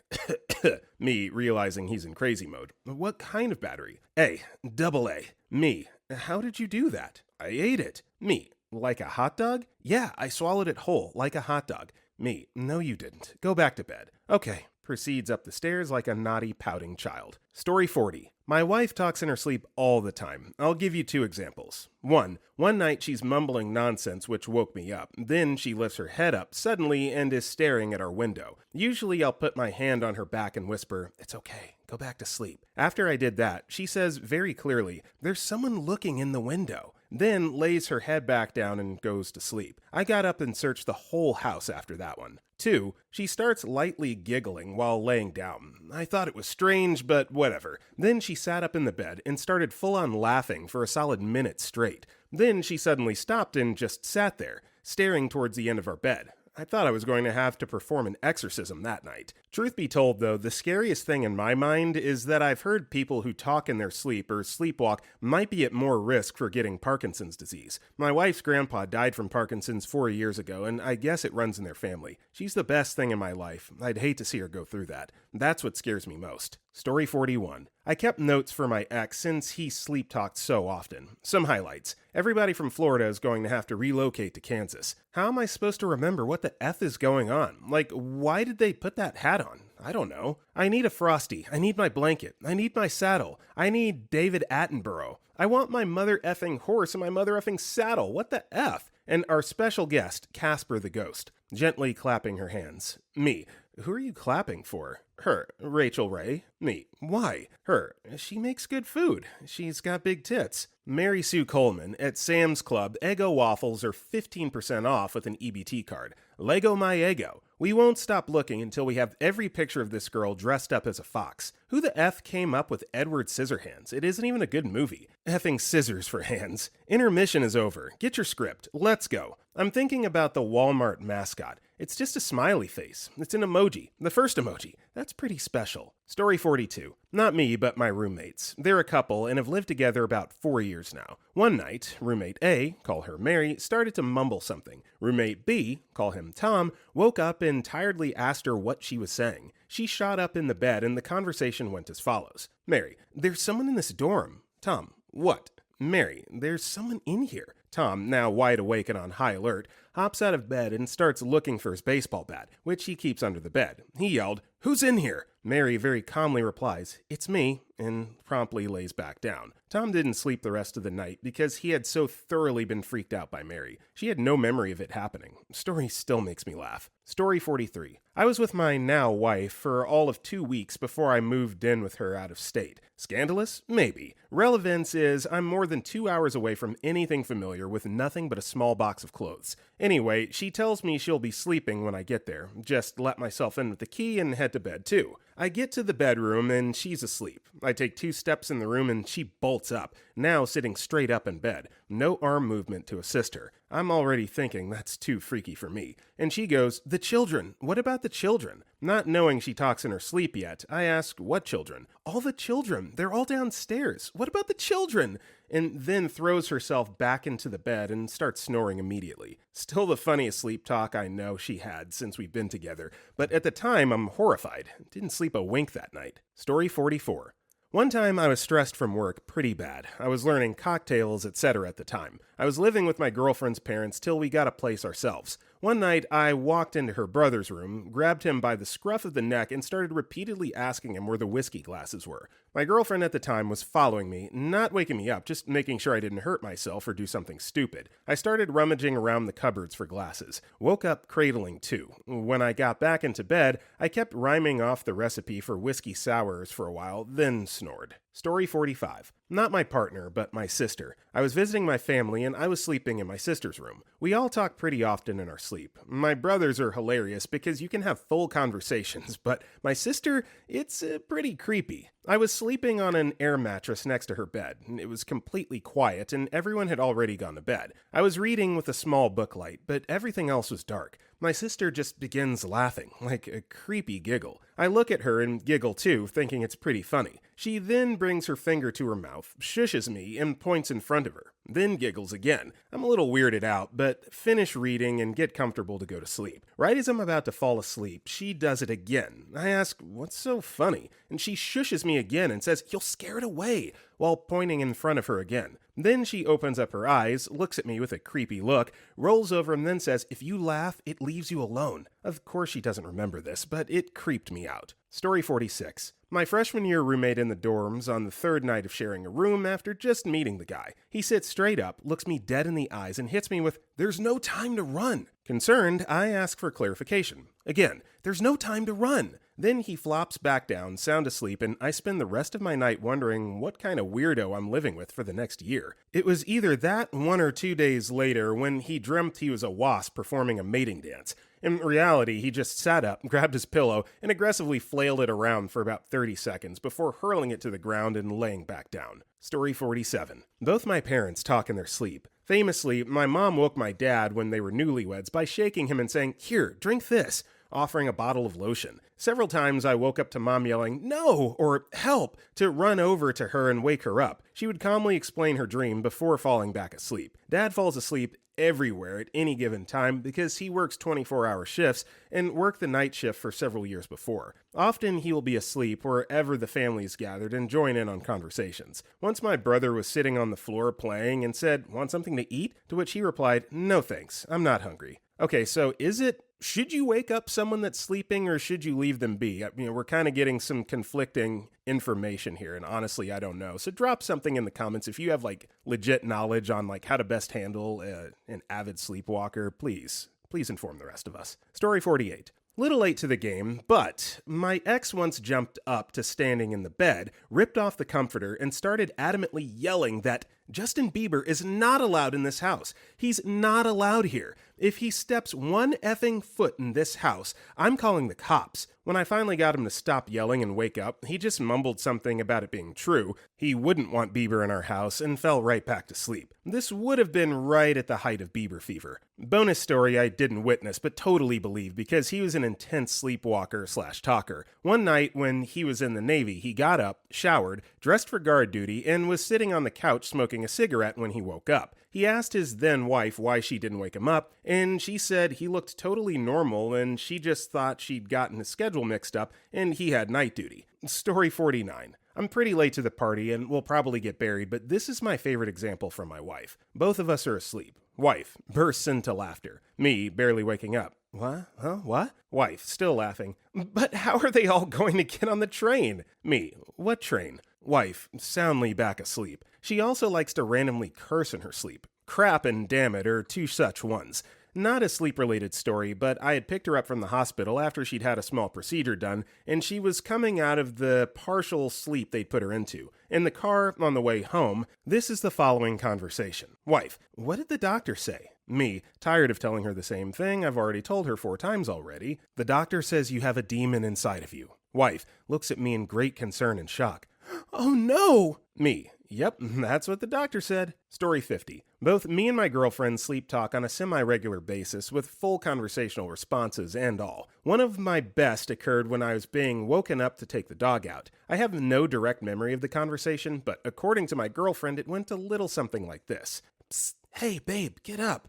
Me, realizing he's in crazy mode. "What kind of battery?" A. Double A. Me. "How did you do that?" "I ate it." Me. "Like a hot dog?" "Yeah, I swallowed it whole, like a hot dog." Me. "No, you didn't. Go back to bed." Okay. Proceeds up the stairs like a naughty, pouting child. Story 40. My wife talks in her sleep all the time. I'll give you 2 examples. One night she's mumbling nonsense which woke me up. Then she lifts her head up suddenly and is staring at our window. Usually I'll put my hand on her back and whisper, "It's okay, go back to sleep." After I did that, she says very clearly, "There's someone looking in the window." Then lays her head back down and goes to sleep. I got up and searched the whole house after that one. 2, she starts lightly giggling while laying down. I thought it was strange, but whatever. Then she sat up in the bed and started full-on laughing for a solid minute straight. Then she suddenly stopped and just sat there, staring towards the end of our bed. I thought I was going to have to perform an exorcism that night. Truth be told, though, the scariest thing in my mind is that I've heard people who talk in their sleep or sleepwalk might be at more risk for getting Parkinson's disease. My wife's grandpa died from Parkinson's 4 years ago, and I guess it runs in their family. She's the best thing in my life. I'd hate to see her go through that. That's what scares me most. Story 41. I kept notes for my ex since he sleep-talked so often. Some highlights. Everybody from Florida is going to have to relocate to Kansas. How am I supposed to remember what the F is going on? Like, why did they put that hat on? I don't know. I need a Frosty. I need my blanket. I need my saddle. I need David Attenborough. I want my mother effing horse and my mother effing saddle. What the F? And our special guest, Casper the Ghost, gently clapping her hands. Me. Who are you clapping for? Her. Rachel Ray. Me. Why? Her. She makes good food. She's got big tits. Mary Sue Coleman. At Sam's Club, Eggo waffles are 15% off with an EBT card. Lego my Eggo. We won't stop looking until we have every picture of this girl dressed up as a fox. Who the F came up with Edward Scissorhands? It isn't even a good movie. Effing scissors for hands. Intermission is over. Get your script. Let's go. I'm thinking about the Walmart mascot. It's just a smiley face. It's an emoji. The first emoji. That's pretty special. Story 42. Not me, but my roommates. They're a couple and have lived together about 4 years now. One night, roommate A, call her Mary, started to mumble something. Roommate B, call him Tom, woke up and tiredly asked her what she was saying. She shot up in the bed and the conversation went as follows. Mary, there's someone in this dorm. Tom, what? Mary, there's someone in here. Tom, now wide awake and on high alert, hops out of bed and starts looking for his baseball bat, which he keeps under the bed. He yelled, "Who's in here?" Mary very calmly replies, "It's me," and promptly lays back down. Tom didn't sleep the rest of the night because he had so thoroughly been freaked out by Mary. She had no memory of it happening. Story still makes me laugh. Story 43. I was with my now wife for all of 2 weeks before I moved in with her out of state. Scandalous? Maybe. Relevance is I'm more than 2 hours away from anything familiar with nothing but a small box of clothes. Anyway, she tells me she'll be sleeping when I get there. Just let myself in with the key and head to bed too. I get to the bedroom and she's asleep. I take 2 steps in the room and she bolts up, now sitting straight up in bed. No arm movement to assist her. I'm already thinking that's too freaky for me. And she goes, "The children. What about the children?" Not knowing she talks in her sleep yet, I ask, "What children?" "All the children. They're all downstairs. What about the children?" And then throws herself back into the bed and starts snoring immediately. Still the funniest sleep talk I know she had since we've been together, but at the time I'm horrified. Didn't sleep a wink that night. Story 44. One time I was stressed from work pretty bad. I was learning cocktails, etc. at the time. I was living with my girlfriend's parents till we got a place ourselves. One night I walked into her brother's room, grabbed him by the scruff of the neck, and started repeatedly asking him where the whiskey glasses were. My girlfriend at the time was following me, not waking me up, just making sure I didn't hurt myself or do something stupid. I started rummaging around the cupboards for glasses. Woke up cradling too. When I got back into bed, I kept rhyming off the recipe for whiskey sours for a while, then snored. Story 45. Not my partner, but my sister. I was visiting my family and I was sleeping in my sister's room. We all talk pretty often in our sleep. My brothers are hilarious because you can have full conversations, but my sister, it's pretty creepy. I was sleeping on an air mattress next to her bed. It was completely quiet and everyone had already gone to bed. I was reading with a small book light, but everything else was dark. My sister just begins laughing, like a creepy giggle. I look at her and giggle too, thinking it's pretty funny. She then brings her finger to her mouth, shushes me, and points in front of her. Then giggles again. I'm a little weirded out, but finish reading and get comfortable to go to sleep. Right as I'm about to fall asleep, she does it again. I ask, "What's so funny?" And she shushes me again and says, "You'll scare it away," while pointing in front of her again. Then she opens up her eyes, looks at me with a creepy look, rolls over and then says, "If you laugh, it leaves you alone." Of course she doesn't remember this, but it creeped me out. Story 46. My freshman year roommate in the dorms on the 3rd night of sharing a room after just meeting the guy. He sits straight up, looks me dead in the eyes, and hits me with, "There's no time to run." Concerned, I ask for clarification. Again, "There's no time to run." Then he flops back down, sound asleep, and I spend the rest of my night wondering what kind of weirdo I'm living with for the next year. It was either that 1 or 2 days later when he dreamt he was a wasp performing a mating dance. In reality, he just sat up, grabbed his pillow, and aggressively flailed it around for about 30 seconds before hurling it to the ground and laying back down. Story 47. Both my parents talk in their sleep. Famously, my mom woke my dad when they were newlyweds by shaking him and saying, "Here, drink this," offering a bottle of lotion. Several times I woke up to mom yelling, "No!" or "Help!" to run over to her and wake her up. She would calmly explain her dream before falling back asleep. Dad falls asleep everywhere at any given time because he works 24-hour shifts and worked the night shift for several years before. Often he will be asleep wherever the family is gathered and join in on conversations. Once my brother was sitting on the floor playing and said, "Want something to eat?" To which he replied, "No thanks, I'm not hungry." Okay, so is it Should you wake up someone that's sleeping or should you leave them be? We're kind of getting some conflicting information here, and honestly, I don't know. So drop something in the comments if you have like legit knowledge on like how to best handle an avid sleepwalker. Please inform the rest of us. Story 48. Little late to the game, but my ex once jumped up to standing in the bed, ripped off the comforter, and started adamantly yelling that Justin Bieber is not allowed in this house. He's not allowed here. If he steps one effing foot in this house, I'm calling the cops. When I finally got him to stop yelling and wake up, he just mumbled something about it being true. He wouldn't want Bieber in our house and fell right back to sleep. This would have been right at the height of Bieber fever. Bonus story I didn't witness, but totally believe because he was an intense sleepwalker / talker. One night when he was in the Navy, he got up, showered, dressed for guard duty, and was sitting on the couch smoking a cigarette when he woke up. He asked his then wife why she didn't wake him up, and she said he looked totally normal and she just thought she'd gotten his schedule mixed up and he had night duty. Story 49. I'm pretty late to the party and will probably get buried, but this is my favorite example from my wife. Both of us are asleep. Wife bursts into laughter. Me barely waking up. What? Huh? What? Wife still laughing. But how are they all going to get on the train? Me. What train? Wife soundly back asleep. She also likes to randomly curse in her sleep. Crap and damn it are two such ones. Not a sleep-related story, but I had picked her up from the hospital after she'd had a small procedure done, and she was coming out of the partial sleep they'd put her into. In the car, on the way home, this is the following conversation. Wife, what did the doctor say? Me, tired of telling her the same thing I've already told her 4 times already. The doctor says you have a demon inside of you. Wife, looks at me in great concern and shock. Oh no! Me, yep, that's what the doctor said. Story 50. Both me and my girlfriend sleep talk on a semi-regular basis with full conversational responses and all. One of my best occurred when I was being woken up to take the dog out. I have no direct memory of the conversation, but according to my girlfriend, it went a little something like this. Psst, hey babe, get up.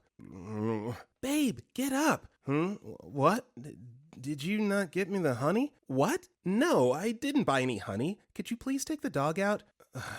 Babe, get up. What? Did you not get me the honey? What? No, I didn't buy any honey. Could you please take the dog out?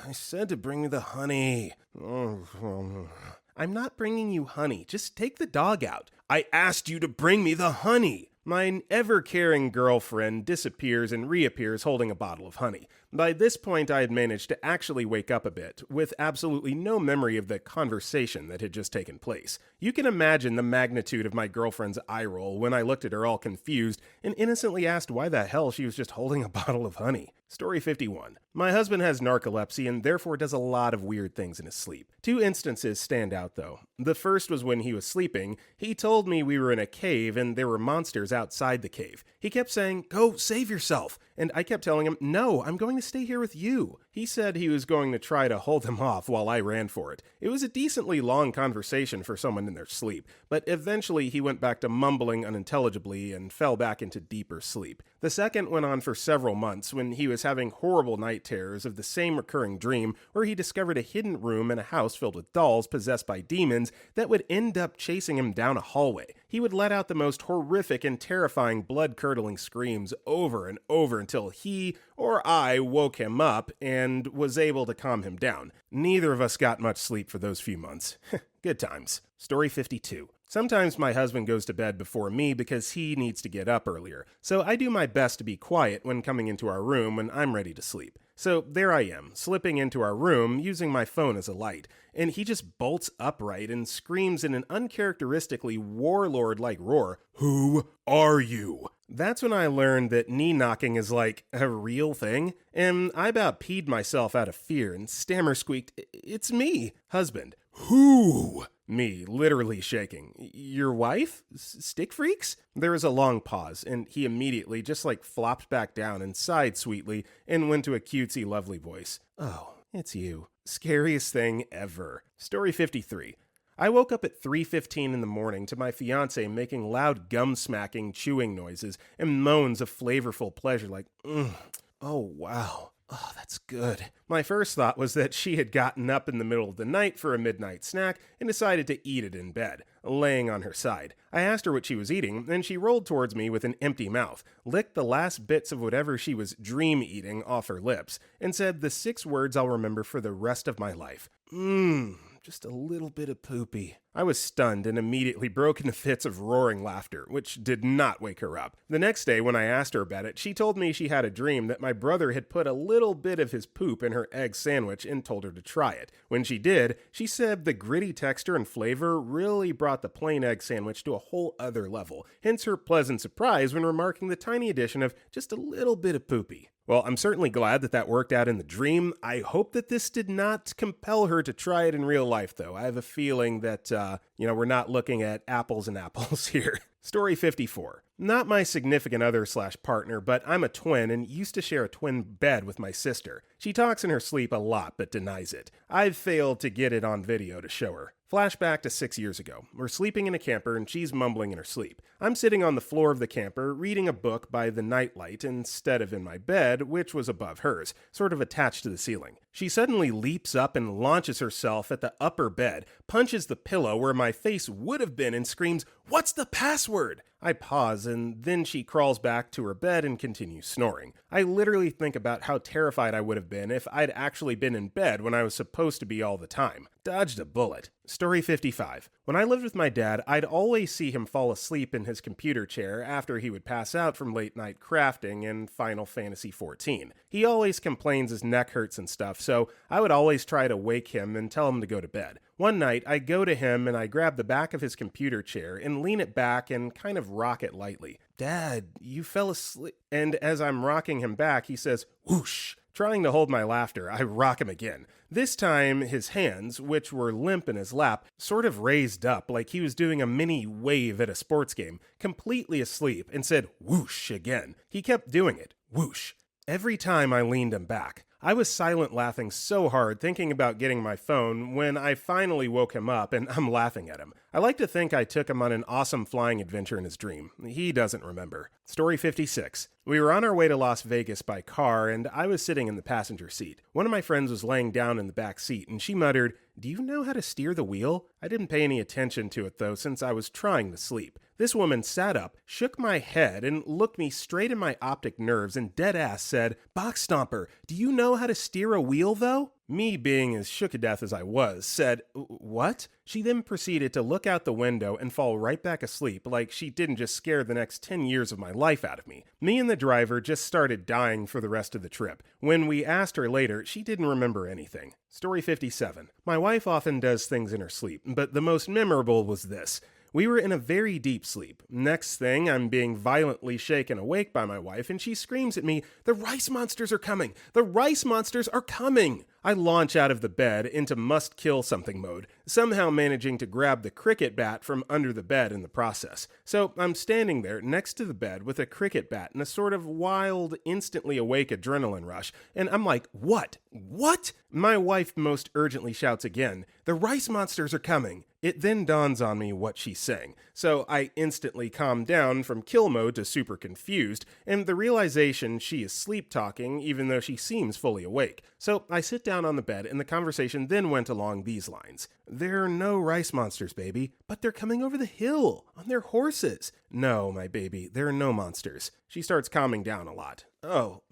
I said to bring me the honey. I'm not bringing you honey. Just take the dog out. I asked you to bring me the honey. My ever-caring girlfriend disappears and reappears holding a bottle of honey. By this point, I had managed to actually wake up a bit, with absolutely no memory of the conversation that had just taken place. You can imagine the magnitude of my girlfriend's eye roll when I looked at her all confused and innocently asked why the hell she was just holding a bottle of honey. Story 51. My husband has narcolepsy and therefore does a lot of weird things in his sleep. 2 instances stand out though. The first was when he was sleeping. He told me we were in a cave and there were monsters outside the cave. He kept saying, "Go save yourself." And I kept telling him, "No, I'm going to stay here with you." He said he was going to try to hold them off while I ran for it. It was a decently long conversation for someone in their sleep, but eventually he went back to mumbling unintelligibly and fell back into deeper sleep. The second went on for several months when he was having horrible night terrors of the same recurring dream where he discovered a hidden room in a house filled with dolls possessed by demons that would end up chasing him down a hallway. He would let out the most horrific and terrifying blood-curdling screams over and over until he or I woke him up and was able to calm him down. Neither of us got much sleep for those few months. Good times. Story 52. Sometimes my husband goes to bed before me because he needs to get up earlier, so I do my best to be quiet when coming into our room when I'm ready to sleep. So there I am, slipping into our room using my phone as a light, and he just bolts upright and screams in an uncharacteristically warlord-like roar, "Who are you?" That's when I learned that knee knocking is like a real thing, and I about peed myself out of fear and stammer squeaked, "It's me, husband." "Who?" Me, literally shaking. "Your wife? Stick freaks?" There was a long pause, and he immediately just flopped back down and sighed sweetly and went to a cutesy lovely voice. "Oh, it's you." Scariest thing ever. Story 53. I woke up at 3:15 in the morning to my fiance making loud gum-smacking, chewing noises and moans of flavorful pleasure like, "Oh, wow. Oh, that's good." My first thought was that she had gotten up in the middle of the night for a midnight snack and decided to eat it in bed, laying on her side. I asked her what she was eating, and she rolled towards me with an empty mouth, licked the last bits of whatever she was dream eating off her lips, and said the 6 words I'll remember for the rest of my life. Just a little bit of poopy. I was stunned and immediately broke into fits of roaring laughter, which did not wake her up. The next day, when I asked her about it, she told me she had a dream that my brother had put a little bit of his poop in her egg sandwich and told her to try it. When she did, she said the gritty texture and flavor really brought the plain egg sandwich to a whole other level, hence her pleasant surprise when remarking the tiny addition of just a little bit of poopy. Well, I'm certainly glad that that worked out in the dream. I hope that this did not compel her to try it in real life, though. I have a feeling that, we're not looking at apples and apples here. Story 54. Not my significant other / partner, but I'm a twin and used to share a twin bed with my sister. She talks in her sleep a lot, but denies it. I've failed to get it on video to show her. Flashback to 6 years ago. We're sleeping in a camper and she's mumbling in her sleep. I'm sitting on the floor of the camper reading a book by the nightlight instead of in my bed, which was above hers, sort of attached to the ceiling. She suddenly leaps up and launches herself at the upper bed, punches the pillow where my face would have been and screams, "What's the password?" I pause and then she crawls back to her bed and continues snoring. I literally think about how terrified I would have been if I'd actually been in bed when I was supposed to be all the time. Dodged a bullet. Story 55. When I lived with my dad, I'd always see him fall asleep in his computer chair after he would pass out from late night crafting in Final Fantasy XIV. He always complains his neck hurts and stuff, so I would always try to wake him and tell him to go to bed. One night, I go to him and I grab the back of his computer chair and lean it back and kind of rock it lightly. "Dad, you fell asleep." And as I'm rocking him back, he says, "Whoosh." Trying to hold my laughter, I rock him again. This time, his hands, which were limp in his lap, sort of raised up like he was doing a mini wave at a sports game, completely asleep, and said whoosh again. He kept doing it. Whoosh. Every time I leaned him back. I was silent laughing so hard thinking about getting my phone when I finally woke him up and I'm laughing at him. I like to think I took him on an awesome flying adventure in his dream. He doesn't remember. Story 56. We were on our way to Las Vegas by car and I was sitting in the passenger seat. One of my friends was laying down in the back seat and she muttered, "Do you know how to steer the wheel?" I didn't pay any attention to it though since I was trying to sleep. This woman sat up, shook my head, and looked me straight in my optic nerves and dead-ass said, "Box Stomper, do you know how to steer a wheel, though?" Me, being as shook to death as I was, said, "What?" She then proceeded to look out the window and fall right back asleep like she didn't just scare the next 10 years of my life out of me. Me and the driver just started dying for the rest of the trip. When we asked her later, she didn't remember anything. Story 57. My wife often does things in her sleep, but the most memorable was this. We were in a very deep sleep. Next thing, I'm being violently shaken awake by my wife, and she screams at me, "The rice monsters are coming! The rice monsters are coming!" I launch out of the bed into must-kill-something mode, somehow managing to grab the cricket bat from under the bed in the process. So I'm standing there next to the bed with a cricket bat in a sort of wild, instantly awake adrenaline rush, and I'm like, "What? What?" My wife most urgently shouts again, "The rice monsters are coming!" It then dawns on me what she's saying, so I instantly calm down from kill mode to super confused, and the realization she is sleep-talking even though she seems fully awake. So I sit down on the bed, and the conversation then went along these lines. "There are no rice monsters, baby, but they're coming over the hill, on their horses." "No, my baby, there are no monsters." She starts calming down a lot. "Oh,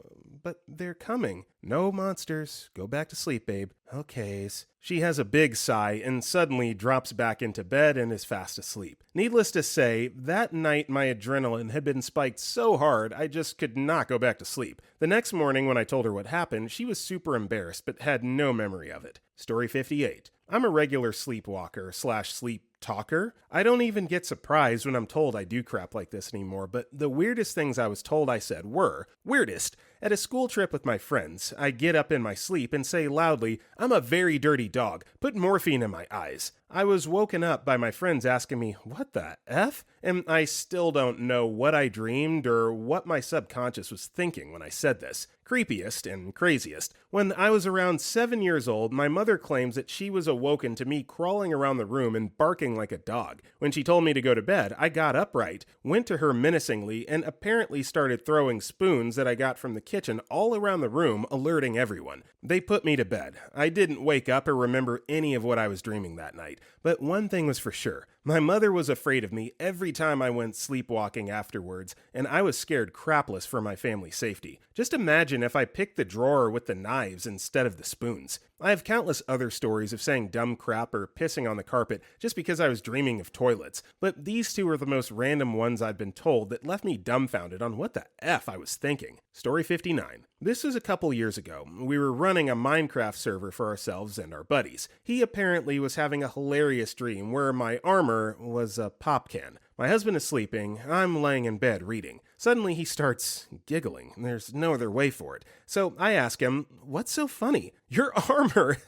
but they're coming." "No monsters. Go back to sleep, babe." "Okays." She has a big sigh and suddenly drops back into bed and is fast asleep. Needless to say, that night my adrenaline had been spiked so hard I just could not go back to sleep. The next morning when I told her what happened, she was super embarrassed but had no memory of it. Story 58. I'm a regular sleepwalker / sleep talker. I don't even get surprised when I'm told I do crap like this anymore, but the weirdest things I was told I said were, weirdest, at a school trip with my friends, I get up in my sleep and say loudly, "I'm a very dirty dog, put morphine in my eyes." I was woken up by my friends asking me, "What the F?" And I still don't know what I dreamed or what my subconscious was thinking when I said this. Creepiest and craziest. When I was around 7 years old, my mother claims that she was awoken to me crawling around the room and barking like a dog. When she told me to go to bed, I got upright, went to her menacingly, and apparently started throwing spoons that I got from the kitchen all around the room, alerting everyone. They put me to bed. I didn't wake up or remember any of what I was dreaming that night. But one thing was for sure. My mother was afraid of me every time I went sleepwalking afterwards, and I was scared crapless for my family's safety. Just imagine if I picked the drawer with the knives instead of the spoons. I have countless other stories of saying dumb crap or pissing on the carpet just because I was dreaming of toilets, but these two are the most random ones I've been told that left me dumbfounded on what the F I was thinking. Story 59. This was a couple years ago. We were running a Minecraft server for ourselves and our buddies. He apparently was having a hilarious dream where my armor was a pop can. My husband is sleeping, I'm laying in bed reading. Suddenly he starts giggling. There's no other way for it. So I ask him, "What's so funny?" "Your armor."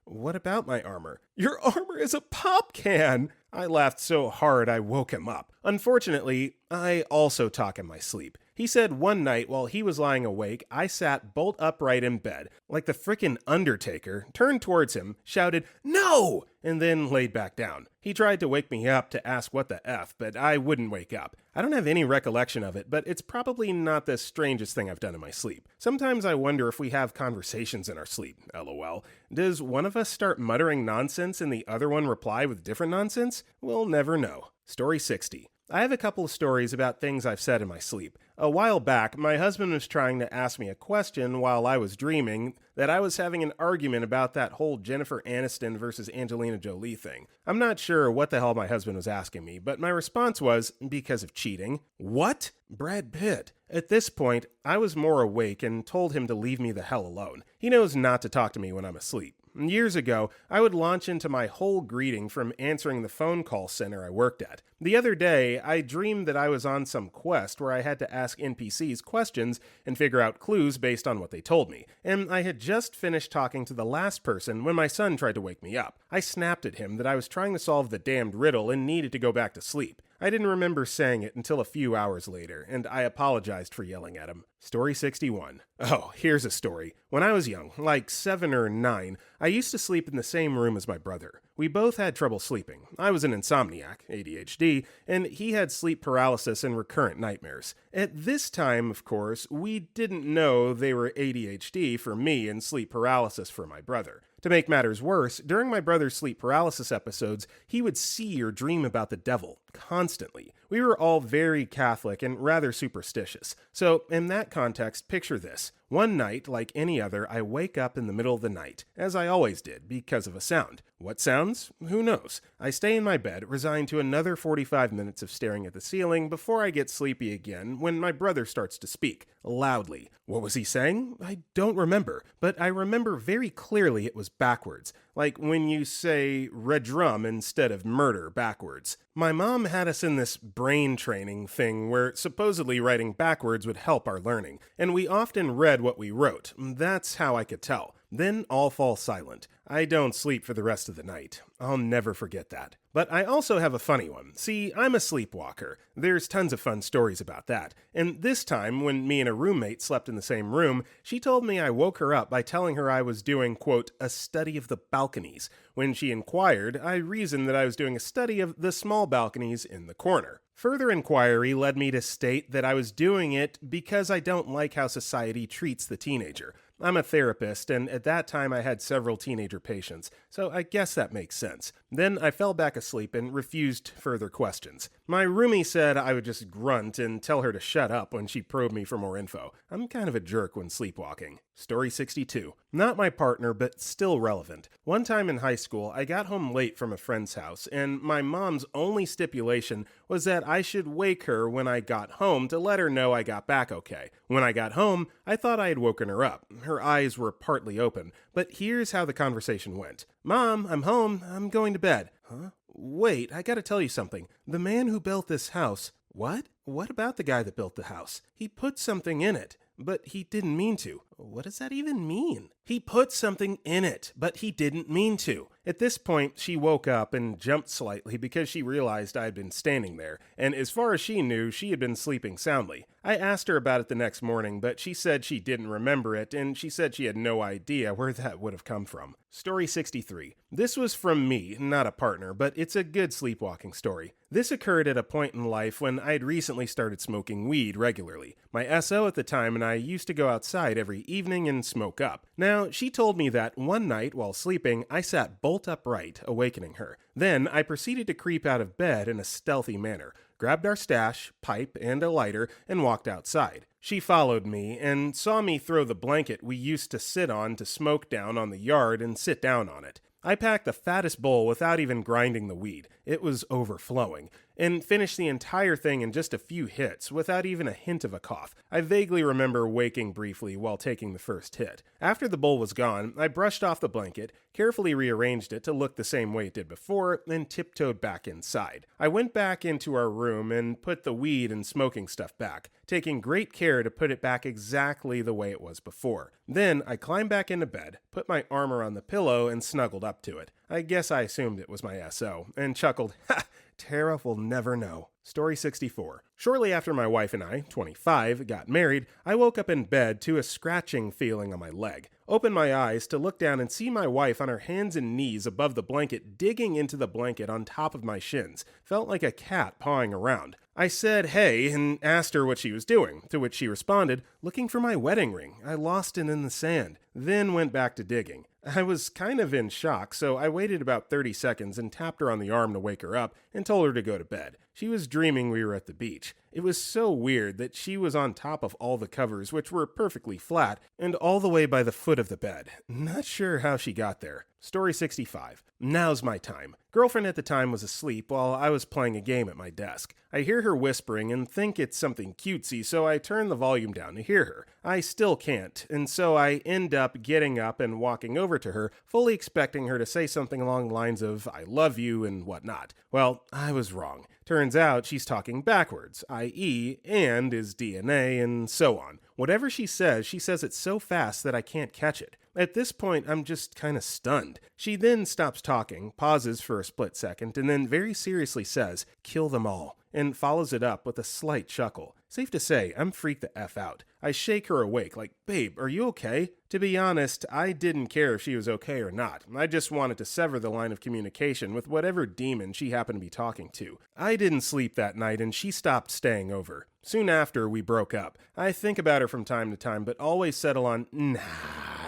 "What about my armor?" "Your armor is a pop can." I laughed so hard I woke him up. Unfortunately, I also talk in my sleep. He said one night while he was lying awake, I sat bolt upright in bed, like the frickin' Undertaker, turned towards him, shouted, "No!" and then laid back down. He tried to wake me up to ask what the F, but I wouldn't wake up. I don't have any recollection of it, but it's probably not the strangest thing I've done in my sleep. Sometimes I wonder if we have conversations in our sleep, lol. Does one of us start muttering nonsense and the other one reply with different nonsense? We'll never know. Story 60. I have a couple of stories about things I've said in my sleep. A while back, my husband was trying to ask me a question while I was dreaming that I was having an argument about that whole Jennifer Aniston versus Angelina Jolie thing. I'm not sure what the hell my husband was asking me, but my response was, because of cheating. What? Brad Pitt. At this point, I was more awake and told him to leave me the hell alone. He knows not to talk to me when I'm asleep. Years ago, I would launch into my whole greeting from answering the phone call center I worked at. The other day, I dreamed that I was on some quest where I had to ask NPCs questions and figure out clues based on what they told me, and I had just finished talking to the last person when my son tried to wake me up. I snapped at him that I was trying to solve the damned riddle and needed to go back to sleep. I didn't remember saying it until a few hours later, and I apologized for yelling at him. Story 61. Oh, here's a story. When I was young, like 7 or 9, I used to sleep in the same room as my brother. We both had trouble sleeping. I was an insomniac, ADHD, and he had sleep paralysis and recurrent nightmares. At this time, of course, we didn't know they were ADHD for me and sleep paralysis for my brother. To make matters worse, during my brother's sleep paralysis episodes, he would see or dream about the devil, constantly. We were all very Catholic and rather superstitious. So, in that context, picture this. One night, like any other, I wake up in the middle of the night, as I always did, because of a sound. What sounds? Who knows? I stay in my bed, resigned to another 45 minutes of staring at the ceiling before I get sleepy again when my brother starts to speak, loudly. What was he saying? I don't remember, but I remember very clearly it was backwards, like when you say redrum instead of murder backwards. My mom had us in this brain training thing where supposedly writing backwards would help our learning, and we often read what we wrote. That's how I could tell. Then all fall silent. I don't sleep for the rest of the night. I'll never forget that. But I also have a funny one. See, I'm a sleepwalker. There's tons of fun stories about that. And this time, when me and a roommate slept in the same room, she told me I woke her up by telling her I was doing, quote, a study of the balconies. When she inquired, I reasoned that I was doing a study of the small balconies in the corner. Further inquiry led me to state that I was doing it because I don't like how society treats the teenager. I'm a therapist, and at that time I had several teenager patients, so I guess that makes sense. Then I fell back asleep and refused further questions. My roomie said I would just grunt and tell her to shut up when she probed me for more info. I'm kind of a jerk when sleepwalking. Story 62. Not my partner, but still relevant. One time in high school, I got home late from a friend's house, and my mom's only stipulation was that I should wake her when I got home to let her know I got back okay. When I got home, I thought I had woken her up. Her eyes were partly open, but here's how the conversation went. "Mom, I'm home. I'm going to bed." "Huh? Wait, I gotta tell you something. The man who built this house..." "What? What about the guy that built the house?" "He put something in it, but he didn't mean to." "What does that even mean?" "He put something in it, but he didn't mean to." At this point, she woke up and jumped slightly because she realized I had been standing there, and as far as she knew, she had been sleeping soundly. I asked her about it the next morning, but she said she didn't remember it, and she said she had no idea where that would have come from. Story 63. This was from me, not a partner, but it's a good sleepwalking story. This occurred at a point in life when I had recently recently started smoking weed regularly. My SO at the time and I used to go outside every evening and smoke up. Now, she told me that one night while sleeping, I sat bolt upright, awakening her. Then I proceeded to creep out of bed in a stealthy manner, grabbed our stash, pipe, and a lighter, and walked outside. She followed me and saw me throw the blanket we used to sit on to smoke down on the yard and sit down on it. I packed the fattest bowl without even grinding the weed. It was overflowing, and finished the entire thing in just a few hits without even a hint of a cough. I vaguely remember waking briefly while taking the first hit. After the bowl was gone, I brushed off the blanket, carefully rearranged it to look the same way it did before, and tiptoed back inside. I went back into our room and put the weed and smoking stuff back, taking great care to put it back exactly the way it was before. Then I climbed back into bed, put my arm around the pillow, and snuggled up to it. I guess I assumed it was my SO, and chuckled, "Ha! Tara will never know." Story 64. Shortly after my wife and I, 25, got married, I woke up in bed to a scratching feeling on my leg. Opened my eyes to look down and see my wife on her hands and knees above the blanket, digging into the blanket on top of my shins. Felt like a cat pawing around. I said hey and asked her what she was doing, to which she responded, "Looking for my wedding ring. I lost it in the sand." Then went back to digging. I was kind of in shock, so I waited about 30 seconds and tapped her on the arm to wake her up and told her to go to bed. She was dreaming we were at the beach. It was so weird that she was on top of all the covers, which were perfectly flat, and all the way by the foot of the bed. Not sure how she got there. Story 65. Now's my time. Girlfriend at the time was asleep while I was playing a game at my desk. I hear her whispering and think it's something cutesy, so I turn the volume down to hear her. I still can't, and so I end up getting up and walking over to her, fully expecting her to say something along the lines of "I love you" and whatnot. Well, I was wrong. Turns out she's talking backwards, i.e., and is DNA, and so on. Whatever she says it so fast that I can't catch it. At this point, I'm just kind of stunned. She then stops talking, pauses for a split second, and then very seriously says, "Kill them all," and follows it up with a slight chuckle. Safe to say, I'm freaked the F out. I shake her awake, like, "Babe, are you okay?" To be honest, I didn't care if she was okay or not. I just wanted to sever the line of communication with whatever demon she happened to be talking to. I didn't sleep that night, and she stopped staying over. Soon after, we broke up. I think about her from time to time, but always settle on, nah,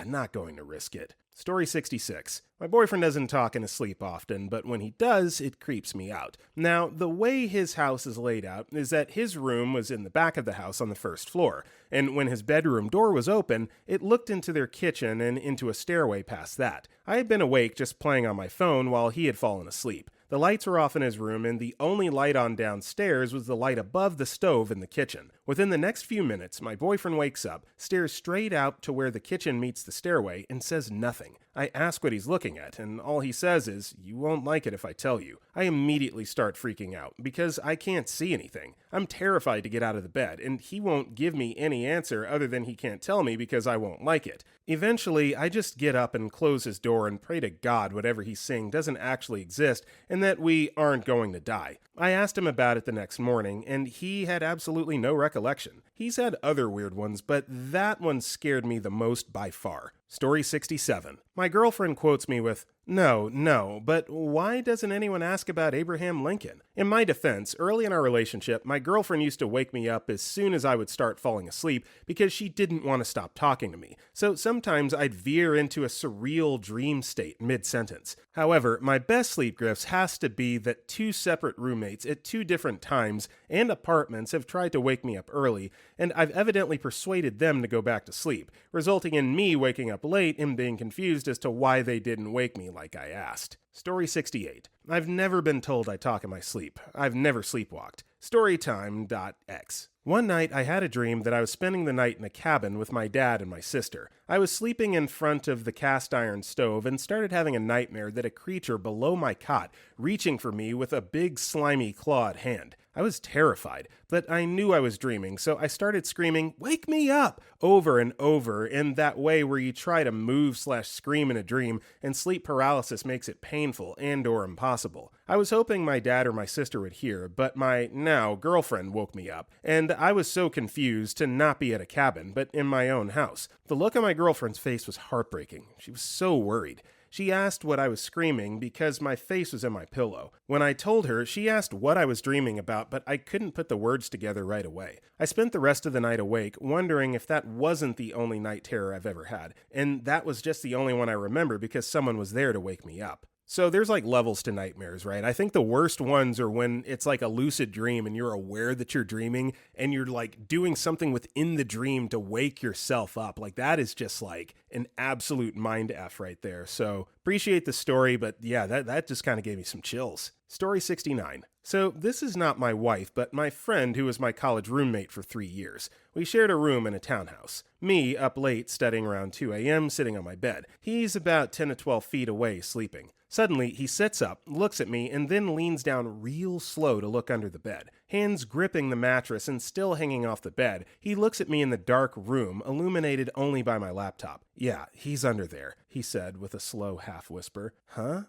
not going to risk it. Story 66. My boyfriend doesn't talk in his sleep often, but when he does, it creeps me out. Now, the way his house is laid out is that his room was in the back of the house on the first floor, and when his bedroom door was open, it looked into their kitchen and into a stairway past that. I had been awake just playing on my phone while he had fallen asleep. The lights were off in his room, and the only light on downstairs was the light above the stove in the kitchen. Within the next few minutes, my boyfriend wakes up, stares straight out to where the kitchen meets the stairway, and says nothing. I ask what he's looking at, and all he says is, "You won't like it if I tell you." I immediately start freaking out, because I can't see anything. I'm terrified to get out of the bed, and he won't give me any answer other than he can't tell me because I won't like it. Eventually, I just get up and close his door and pray to God whatever he's seeing doesn't actually exist, and that we aren't going to die. I asked him about it the next morning, and he had absolutely no recollection. He's had other weird ones, but that one scared me the most by far. Story 67. My girlfriend quotes me with, No, but why doesn't anyone ask about Abraham Lincoln?" In my defense, early in our relationship, my girlfriend used to wake me up as soon as I would start falling asleep because she didn't want to stop talking to me. So sometimes I'd veer into a surreal dream state mid-sentence. However, my best sleep grifts has to be that two separate roommates at two different times and apartments have tried to wake me up early, and I've evidently persuaded them to go back to sleep, resulting in me waking up late and being confused as to why they didn't wake me like I asked. Story 68. I've never been told I talk in my sleep. I've never sleepwalked. Storytime.x. One night, I had a dream that I was spending the night in a cabin with my dad and my sister. I was sleeping in front of the cast iron stove and started having a nightmare that a creature below my cot reaching for me with a big slimy clawed hand. I was terrified, but I knew I was dreaming, so I started screaming, "Wake me up!" over and over in that way where you try to move/scream in a dream and sleep paralysis makes it painful and or impossible. I was hoping my dad or my sister would hear, but my now girlfriend woke me up, and I was so confused to not be at a cabin, but in my own house. The look on my girlfriend's face was heartbreaking. She was so worried. She asked what I was screaming because my face was in my pillow. When I told her, she asked what I was dreaming about, but I couldn't put the words together right away. I spent the rest of the night awake, wondering if that wasn't the only night terror I've ever had, and that was just the only one I remember because someone was there to wake me up. So there's like levels to nightmares, right? I think the worst ones are when it's like a lucid dream and you're aware that you're dreaming and you're like doing something within the dream to wake yourself up. Like that is just like an absolute mind F right there. So appreciate the story, but yeah, that just kind of gave me some chills. Story 69. So this is not my wife, but my friend who was my college roommate for 3 years. We shared a room in a townhouse. Me, up late, studying around 2 a.m., sitting on my bed. He's about 10 to 12 feet away, sleeping. Suddenly, he sits up, looks at me, and then leans down real slow to look under the bed. Hands gripping the mattress and still hanging off the bed, he looks at me in the dark room, illuminated only by my laptop. "Yeah, he's under there," he said with a slow half-whisper. "Huh?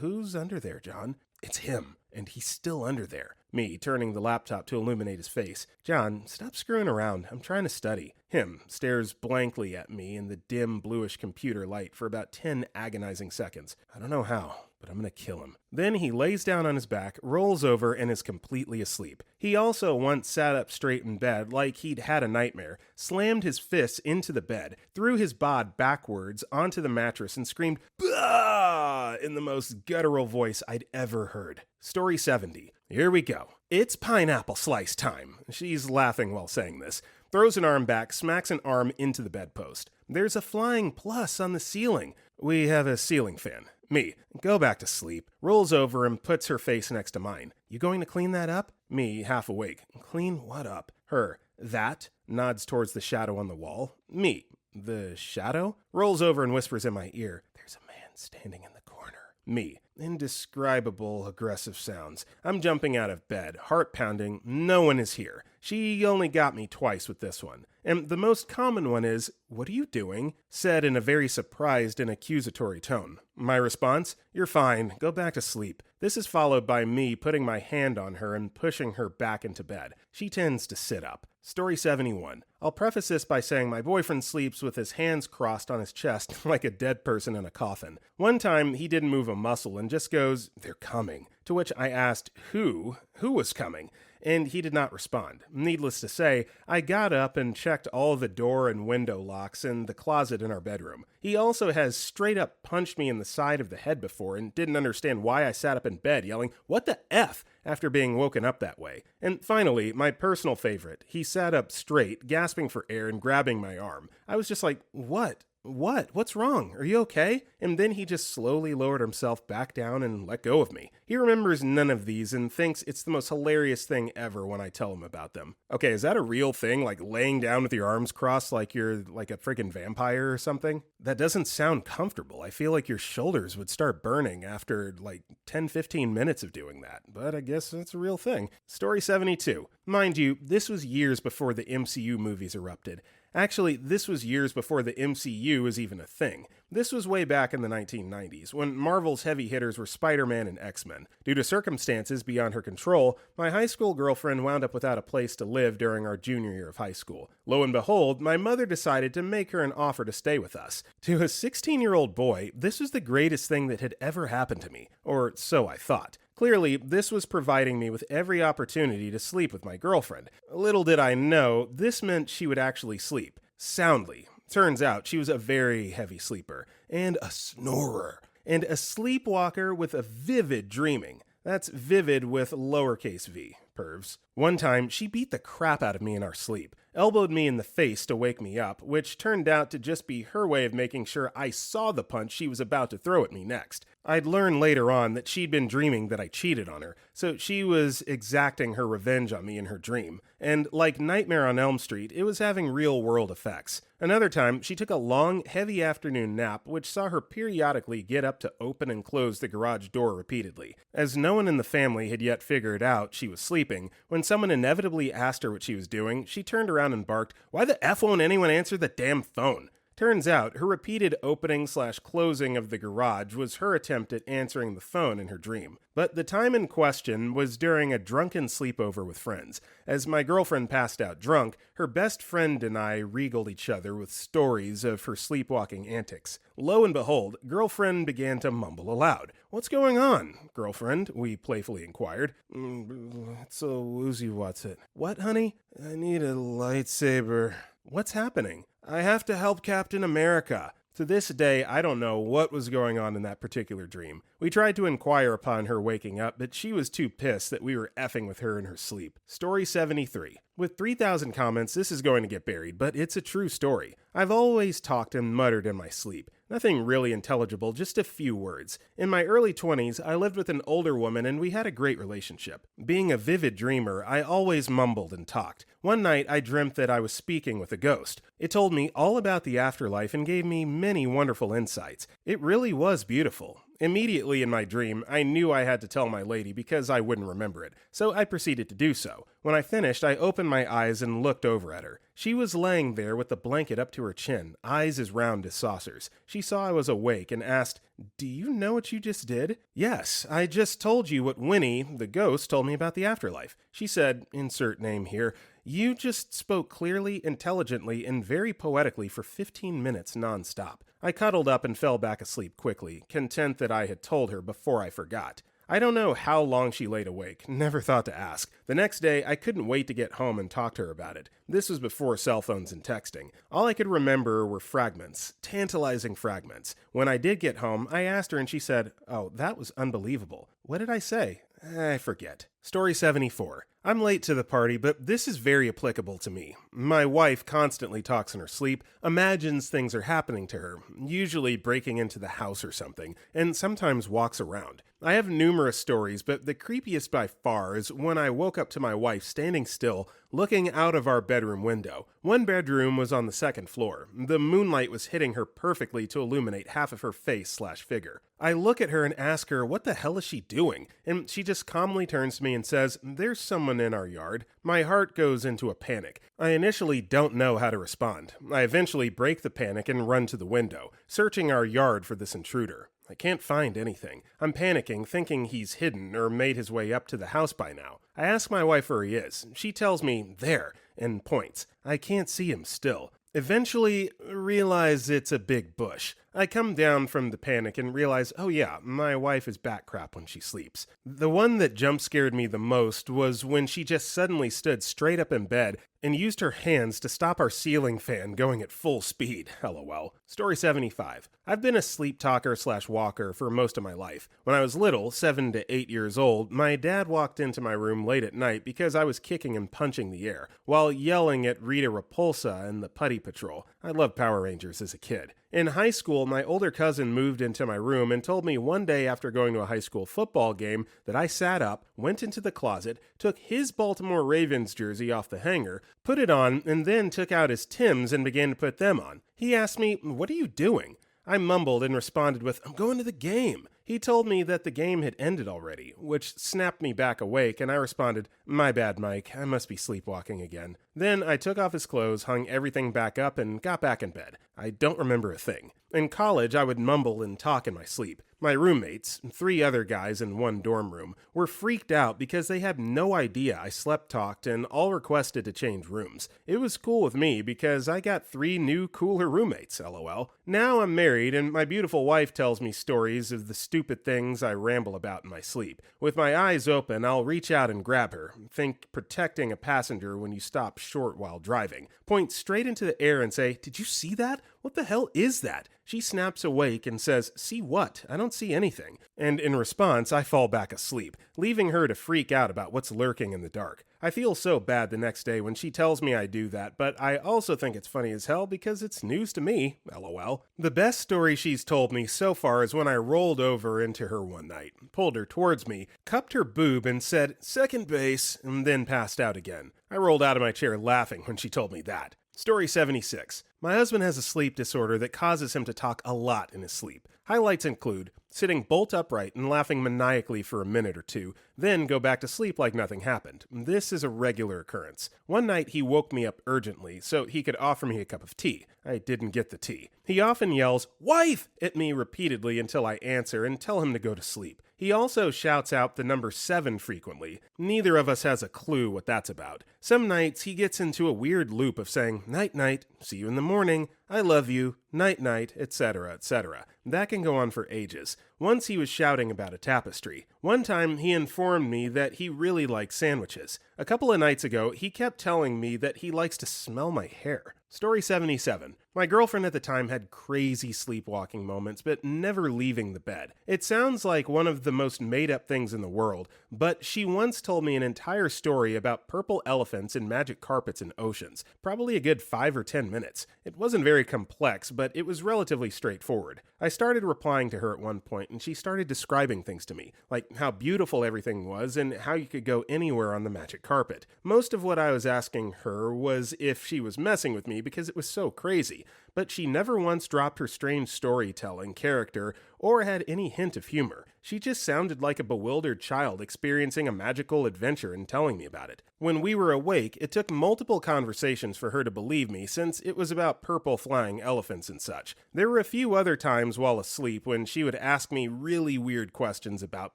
Who's under there, John?" "It's him, and he's still under there." Me, turning the laptop to illuminate his face. "John, stop screwing around. I'm trying to study." Him stares blankly at me in the dim bluish computer light for about 10 agonizing seconds. I don't know how, but I'm gonna kill him. Then he lays down on his back, rolls over, and is completely asleep. He also once sat up straight in bed like he'd had a nightmare, slammed his fists into the bed, threw his bod backwards onto the mattress, and screamed, "Bah!" in the most guttural voice I'd ever heard. Story 70. Here we go. "It's pineapple slice time." She's laughing while saying this. Throws an arm back, smacks an arm into the bedpost. "There's a flying plus on the ceiling." We have a ceiling fan. Me, "Go back to sleep." Rolls over and puts her face next to mine. "You going to clean that up?" Me, half awake. "Clean what up?" Her, "That?" Nods towards the shadow on the wall. Me, "The shadow?" Rolls over and whispers in my ear, "There's a man standing in the corner." Me, indescribable aggressive sounds. I'm jumping out of bed, heart pounding. No one is here. She only got me twice with this one. And the most common one is, "What are you doing?" said in a very surprised and accusatory tone. My response, "You're fine. Go back to sleep." This is followed by me putting my hand on her and pushing her back into bed. She tends to sit up. Story 71. I'll preface this by saying my boyfriend sleeps with his hands crossed on his chest like a dead person in a coffin. One time, he didn't move a muscle and just goes, "They're coming." To which I asked, Who was coming? And he did not respond. Needless to say, I got up and checked all the door and window locks in the closet in our bedroom. He also has straight up punched me in the side of the head before and didn't understand why I sat up in bed yelling, "What the F?" after being woken up that way. And finally, my personal favorite, he sat up straight, gasping for air and grabbing my arm. I was just like, What? What's wrong? Are you okay?" And then he just slowly lowered himself back down and let go of me. He remembers none of these and thinks it's the most hilarious thing ever when I tell him about them. Okay, is that a real thing? Like laying down with your arms crossed like you're like a freaking vampire or something? That doesn't sound comfortable. I feel like your shoulders would start burning after like 10-15 minutes of doing that. But I guess it's a real thing. Story 72. Mind you, this was years before the MCU movies erupted. Actually, this was years before the MCU was even a thing. This was way back in the 1990s, when Marvel's heavy hitters were Spider-Man and X-Men. Due to circumstances beyond her control, my high school girlfriend wound up without a place to live during our junior year of high school. Lo and behold, my mother decided to make her an offer to stay with us. To a 16-year-old boy, this was the greatest thing that had ever happened to me, or so I thought. Clearly, this was providing me with every opportunity to sleep with my girlfriend. Little did I know, this meant she would actually sleep. Soundly. Turns out she was a very heavy sleeper, and a snorer, and a sleepwalker with a vivid dreaming. That's vivid with lowercase v, pervs. One time, she beat the crap out of me in our sleep, elbowed me in the face to wake me up, which turned out to just be her way of making sure I saw the punch she was about to throw at me next. I'd learn later on that she'd been dreaming that I cheated on her, so she was exacting her revenge on me in her dream. And like Nightmare on Elm Street, it was having real-world effects. Another time, she took a long, heavy afternoon nap, which saw her periodically get up to open and close the garage door repeatedly. As no one in the family had yet figured out she was sleeping, when someone inevitably asked her what she was doing, she turned around and barked, "Why the F won't anyone answer the damn phone?" Turns out, her repeated opening/closing of the garage was her attempt at answering the phone in her dream. But the time in question was during a drunken sleepover with friends. As my girlfriend passed out drunk, her best friend and I regaled each other with stories of her sleepwalking antics. Lo and behold, girlfriend began to mumble aloud. "What's going on, girlfriend?" we playfully inquired. "It's a woozy, what's it?" "What, honey?" "I need a lightsaber." "What's happening?" "I have to help Captain America." To this day, I don't know what was going on in that particular dream. We tried to inquire upon her waking up, but she was too pissed that we were effing with her in her sleep. Story 73. With 3,000 comments, this is going to get buried, but it's a true story. I've always talked and muttered in my sleep. Nothing really intelligible, just a few words. In my early 20s, I lived with an older woman and we had a great relationship. Being a vivid dreamer, I always mumbled and talked. One night, I dreamt that I was speaking with a ghost. It told me all about the afterlife and gave me many wonderful insights. It really was beautiful. Immediately in my dream, I knew I had to tell my lady because I wouldn't remember it, so I proceeded to do so. When I finished, I opened my eyes and looked over at her. She was laying there with the blanket up to her chin, eyes as round as saucers. She saw I was awake and asked, "Do you know what you just did?" "Yes, I just told you what Winnie, the ghost, told me about the afterlife." She said, insert name here, "You just spoke clearly, intelligently, and very poetically for 15 minutes non-stop." I cuddled up and fell back asleep quickly, content that I had told her before I forgot. I don't know how long she laid awake, never thought to ask. The next day, I couldn't wait to get home and talk to her about it. This was before cell phones and texting. All I could remember were fragments, tantalizing fragments. When I did get home, I asked her and she said, "Oh, that was unbelievable." What did I say? I forget. Story 74. I'm late to the party, but this is very applicable to me. My wife constantly talks in her sleep, imagines things are happening to her, usually breaking into the house or something, and sometimes walks around. I have numerous stories, but the creepiest by far is when I woke up to my wife standing still, looking out of our bedroom window. One bedroom was on the second floor. The moonlight was hitting her perfectly to illuminate half of her face/figure. I look at her and ask her, what the hell is she doing? And she just calmly turns to me and says, "There's someone in our yard." My heart goes into a panic. I initially don't know how to respond. I eventually break the panic and run to the window, searching our yard for this intruder. I can't find anything. I'm panicking, thinking he's hidden or made his way up to the house by now. I ask my wife where he is. She tells me, "There," and points. I can't see him still. Eventually, realize it's a big bush. I come down from the panic and realize, oh yeah, my wife is bat crap when she sleeps. The one that jump scared me the most was when she just suddenly stood straight up in bed and used her hands to stop our ceiling fan going at full speed. LOL. Story 75. I've been a sleep talker/walker for most of my life. When I was little, 7 to 8 years old, my dad walked into my room late at night because I was kicking and punching the air, while yelling at Rita Repulsa and the Putty Patrol. I loved Power Rangers as a kid. In high school, my older cousin moved into my room and told me one day after going to a high school football game that I sat up, went into the closet, took his Baltimore Ravens jersey off the hanger, put it on, and then took out his Timbs and began to put them on. He asked me, "What are you doing?" I mumbled and responded with, "I'm going to the game." He told me that the game had ended already, which snapped me back awake, and I responded, "My bad, Mike, I must be sleepwalking again." Then I took off his clothes, hung everything back up, and got back in bed. I don't remember a thing. In college, I would mumble and talk in my sleep. My roommates, 3 other guys in one dorm room, were freaked out because they had no idea I slept-talked and all requested to change rooms. It was cool with me because I got 3 new cooler roommates, LOL. Now I'm married and my beautiful wife tells me stories of the stupid things I ramble about in my sleep. With my eyes open, I'll reach out and grab her. Think protecting a passenger when you stop short while driving. Point straight into the air and say, "Did you see that? What the hell is that?" She snaps awake and says, "See what? I don't see anything." And in response, I fall back asleep, leaving her to freak out about what's lurking in the dark. I feel so bad the next day when she tells me I do that, but I also think it's funny as hell because it's news to me, LOL. The best story she's told me so far is when I rolled over into her one night, pulled her towards me, cupped her boob and said, "Second base," and then passed out again. I rolled out of my chair laughing when she told me that. Story 76. My husband has a sleep disorder that causes him to talk a lot in his sleep. Highlights include sitting bolt upright and laughing maniacally for a minute or two, then go back to sleep like nothing happened. This is a regular occurrence. One night he woke me up urgently so he could offer me a cup of tea. I didn't get the tea. He often yells, "Wife!" at me repeatedly until I answer and tell him to go to sleep. He also shouts out the number 7 frequently. Neither of us has a clue what that's about. Some nights he gets into a weird loop of saying, "Night night, see you in the morning, I love you, night night," etc., etc. That can go on for ages. Once he was shouting about a tapestry. One time he informed me that he really likes sandwiches. A couple of nights ago, he kept telling me that he likes to smell my hair. Story 77. My girlfriend at the time had crazy sleepwalking moments, but never leaving the bed. It sounds like one of the most made-up things in the world, but she once told me an entire story about purple elephants and magic carpets in oceans. Probably a good 5 or 10 minutes. It wasn't very complex, but it was relatively straightforward. I started replying to her at one point, and she started describing things to me, like how beautiful everything was and how you could go anywhere on the magic carpet. Most of what I was asking her was if she was messing with me because it was so crazy, but she never once dropped her strange storytelling character or had any hint of humor. She just sounded like a bewildered child experiencing a magical adventure and telling me about it. When we were awake, it took multiple conversations for her to believe me since it was about purple flying elephants and such. There were a few other times while asleep when she would ask me really weird questions about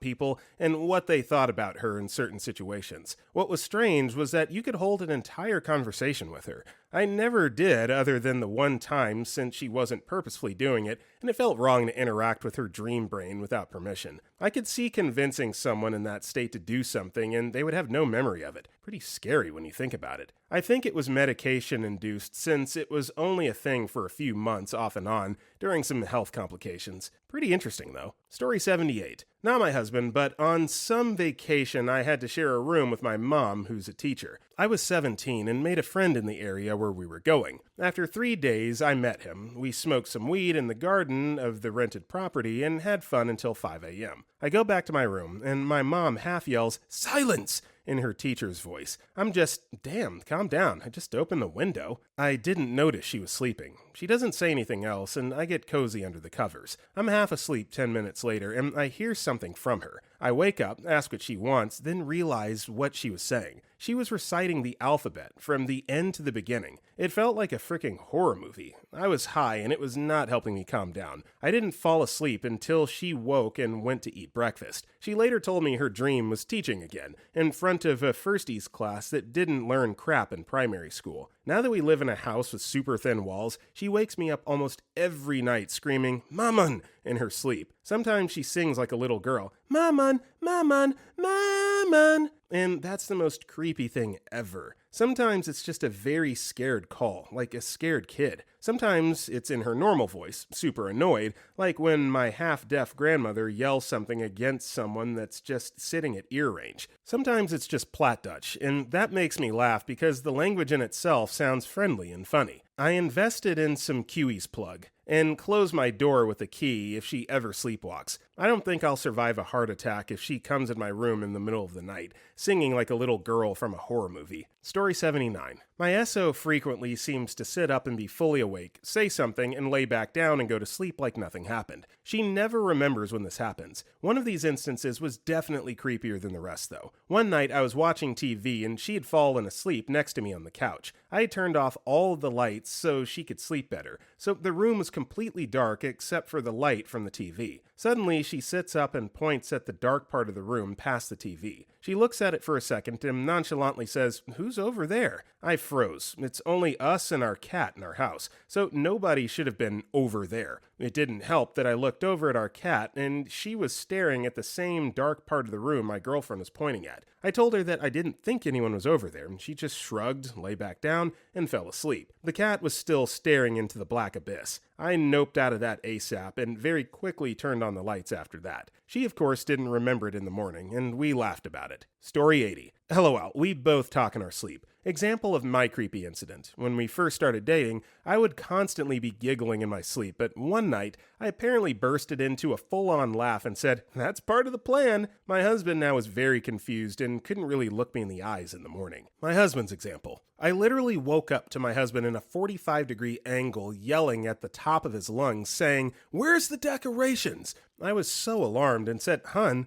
people and what they thought about her in certain situations. What was strange was that you could hold an entire conversation with her. I never did other than the one time since she wasn't purposefully doing it, and it felt wrong to interact with her dream brain without permission. I could see convincing someone in that state to do something and they would have no memory of it. Pretty scary when you think about it. I think it was medication induced since it was only a thing for a few months off and on during some health complications. Pretty interesting though. Story 78. Not my husband, but on some vacation I had to share a room with my mom, who's a teacher. I was 17 and made a friend in the area where we were going. After 3 days, I met him. We smoked some weed in the garden of the rented property and had fun until 5 a.m. I go back to my room, and my mom half yells, "Silence!" in her teacher's voice. I'm just, damn, calm down. I just opened the window. I didn't notice she was sleeping. She doesn't say anything else, and I get cozy under the covers. I'm half asleep 10 minutes later, and I hear something from her. I wake up, ask what she wants, then realize what she was saying. She was reciting the alphabet from the end to the beginning. It felt like a freaking horror movie. I was high, and it was not helping me calm down. I didn't fall asleep until she woke and went to eat breakfast. She later told me her dream was teaching again, in front of a firsties class that didn't learn crap in primary school. Now that we live in a house with super thin walls, she wakes me up almost every night screaming, "Maman!" in her sleep. Sometimes she sings like a little girl, "Maman, Maman, Maman!" And that's the most creepy thing ever. Sometimes it's just a very scared call, like a scared kid. Sometimes it's in her normal voice, super annoyed, like when my half-deaf grandmother yells something against someone that's just sitting at ear range. Sometimes it's just Platt Dutch, and that makes me laugh because the language in itself sounds friendly and funny. I invested in some Kiwi's plug and close my door with a key if she ever sleepwalks. I don't think I'll survive a heart attack if she comes in my room in the middle of the night, singing like a little girl from a horror movie. Story 79. My SO frequently seems to sit up and be fully awake, say something, and lay back down and go to sleep like nothing happened. She never remembers when this happens. One of these instances was definitely creepier than the rest, though. One night I was watching TV and she had fallen asleep next to me on the couch. I had turned off all of the lights so she could sleep better, so the room was completely dark except for the light from the TV. Suddenly, she sits up and points at the dark part of the room past the TV. She looks at it for a second and nonchalantly says, "Who's over there?" I froze. It's only us and our cat in our house, so nobody should have been over there. It didn't help that I looked over at our cat, and she was staring at the same dark part of the room my girlfriend was pointing at. I told her that I didn't think anyone was over there, and she just shrugged, lay back down, and fell asleep. The cat was still staring into the black abyss. I noped out of that ASAP and very quickly turned on the lights after that. She, of course, didn't remember it in the morning, and we laughed about it. Story 80. LOL, we both talk in our sleep. Example of my creepy incident. When we first started dating, I would constantly be giggling in my sleep, but one night, I apparently bursted into a full-on laugh and said, "That's part of the plan." My husband now was very confused and couldn't really look me in the eyes in the morning. My husband's example. I literally woke up to my husband in a 45-degree angle yelling at the top of his lungs saying, "Where's the decorations?" I was so alarmed and said, Hun,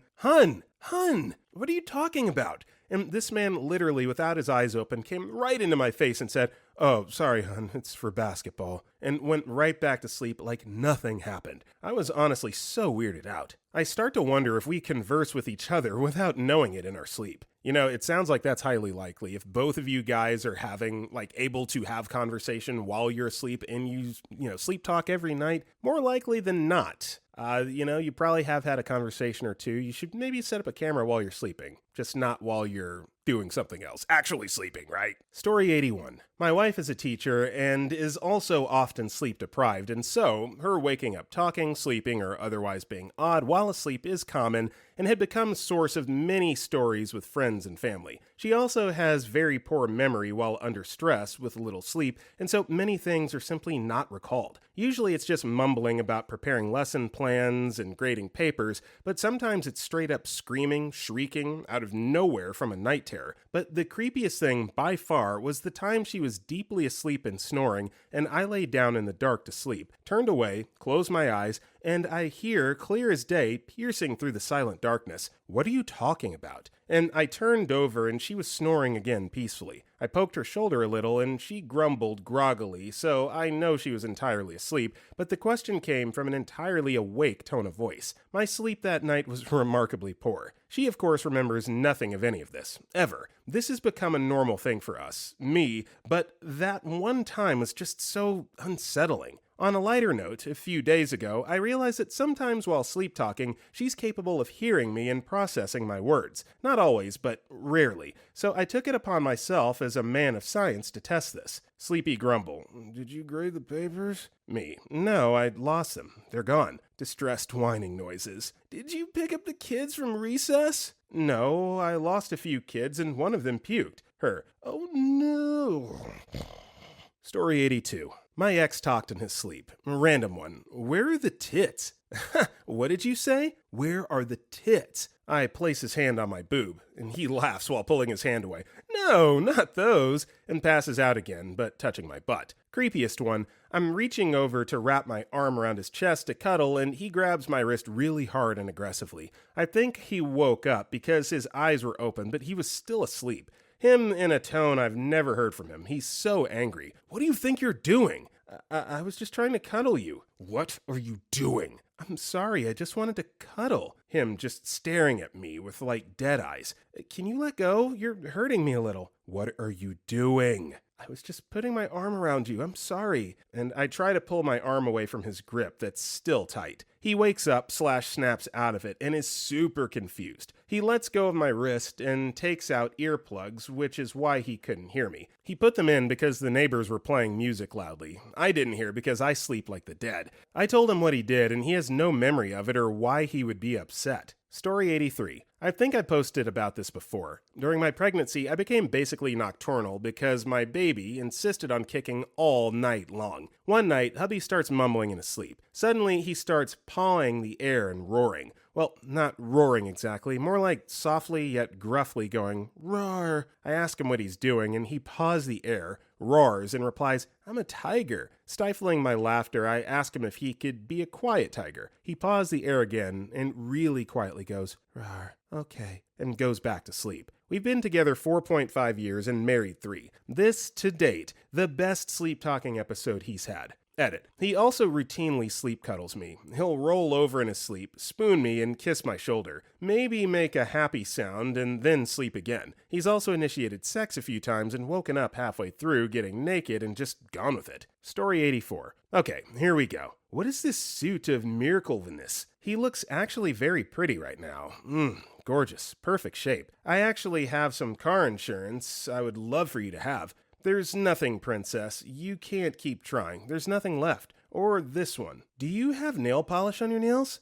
what are you talking about?" And this man literally, without his eyes open, came right into my face and said, "Oh, sorry, hun, it's for basketball," and went right back to sleep like nothing happened. I was honestly so weirded out. I start to wonder if we converse with each other without knowing it in our sleep. You know, it sounds like that's highly likely. If both of you guys are able to have conversation while you're asleep and you sleep talk every night, more likely than not. You probably have had a conversation or two. You should maybe set up a camera while you're sleeping, just not while you're doing something else. Actually sleeping, right? Story 81. My wife is a teacher and is also often sleep deprived, and so her waking up talking, sleeping, or otherwise being odd while asleep is common and had become a source of many stories with friends and family. She also has very poor memory while under stress with little sleep, and so many things are simply not recalled. Usually it's just mumbling about preparing lesson plans and grading papers, but sometimes it's straight up screaming, shrieking out of nowhere from a night terror. But the creepiest thing by far was the time she was deeply asleep and snoring, and I lay down in the dark to sleep, turned away, closed my eyes, and I hear, clear as day, piercing through the silent darkness, "What are you talking about?" And I turned over and she was snoring again peacefully. I poked her shoulder a little and she grumbled groggily, so I know she was entirely asleep, but the question came from an entirely awake tone of voice. My sleep that night was remarkably poor. She, of course, remembers nothing of any of this, ever. This has become a normal thing for us, me, but that one time was just so unsettling. On a lighter note, a few days ago, I realized that sometimes while sleep talking, she's capable of hearing me and processing my words. Not always, but rarely. So I took it upon myself as a man of science to test this. Sleepy grumble. "Did you grade the papers?" Me. "No, I lost them. They're gone." Distressed whining noises. "Did you pick up the kids from recess?" "No, I lost a few kids and one of them puked." Her. "Oh no." Story 82. My ex talked in his sleep. Random one. "Where are the tits?" "What did you say?" "Where are the tits?" I place his hand on my boob, and he laughs while pulling his hand away. "No, not those," and passes out again, but touching my butt. Creepiest one. I'm reaching over to wrap my arm around his chest to cuddle, and he grabs my wrist really hard and aggressively. I think he woke up because his eyes were open, but he was still asleep. Him in a tone I've never heard from him. He's so angry. "What do you think you're doing?" I was just trying to cuddle you." "What are you doing?" "I'm sorry, I just wanted to cuddle." Him just staring at me with dead eyes. "Can you let go? You're hurting me a little." "What are you doing?" "I was just putting my arm around you. I'm sorry." And I try to pull my arm away from his grip that's still tight. He wakes up / snaps out of it and is super confused. He lets go of my wrist and takes out earplugs, which is why he couldn't hear me. He put them in because the neighbors were playing music loudly. I didn't hear because I sleep like the dead. I told him what he did and he has no memory of it or why he would be upset. Story 83. I think I posted about this before. During my pregnancy, I became basically nocturnal because my baby insisted on kicking all night long. One night, hubby starts mumbling in his sleep. Suddenly, he starts pawing the air and roaring. Well, not roaring exactly, more like softly yet gruffly going, "Roar." I ask him what he's doing, and he paws the air, roars, and replies, "I'm a tiger." Stifling my laughter, I ask him if he could be a quiet tiger. He paws the air again, and really quietly goes, "Roar, okay," and goes back to sleep. We've been together 4.5 years and married 3. This, to date, the best sleep-talking episode he's had. Edit. He also routinely sleep cuddles me. He'll roll over in his sleep, spoon me, and kiss my shoulder. Maybe make a happy sound, and then sleep again. He's also initiated sex a few times and woken up halfway through, getting naked, and just gone with it. Story 84. Okay, here we go. What is this suit of miracleviness? He looks actually very pretty right now. Gorgeous. Perfect shape. I actually have some car insurance I would love for you to have. There's nothing, princess. You can't keep trying. There's nothing left. Or this one. Do you have nail polish on your nails?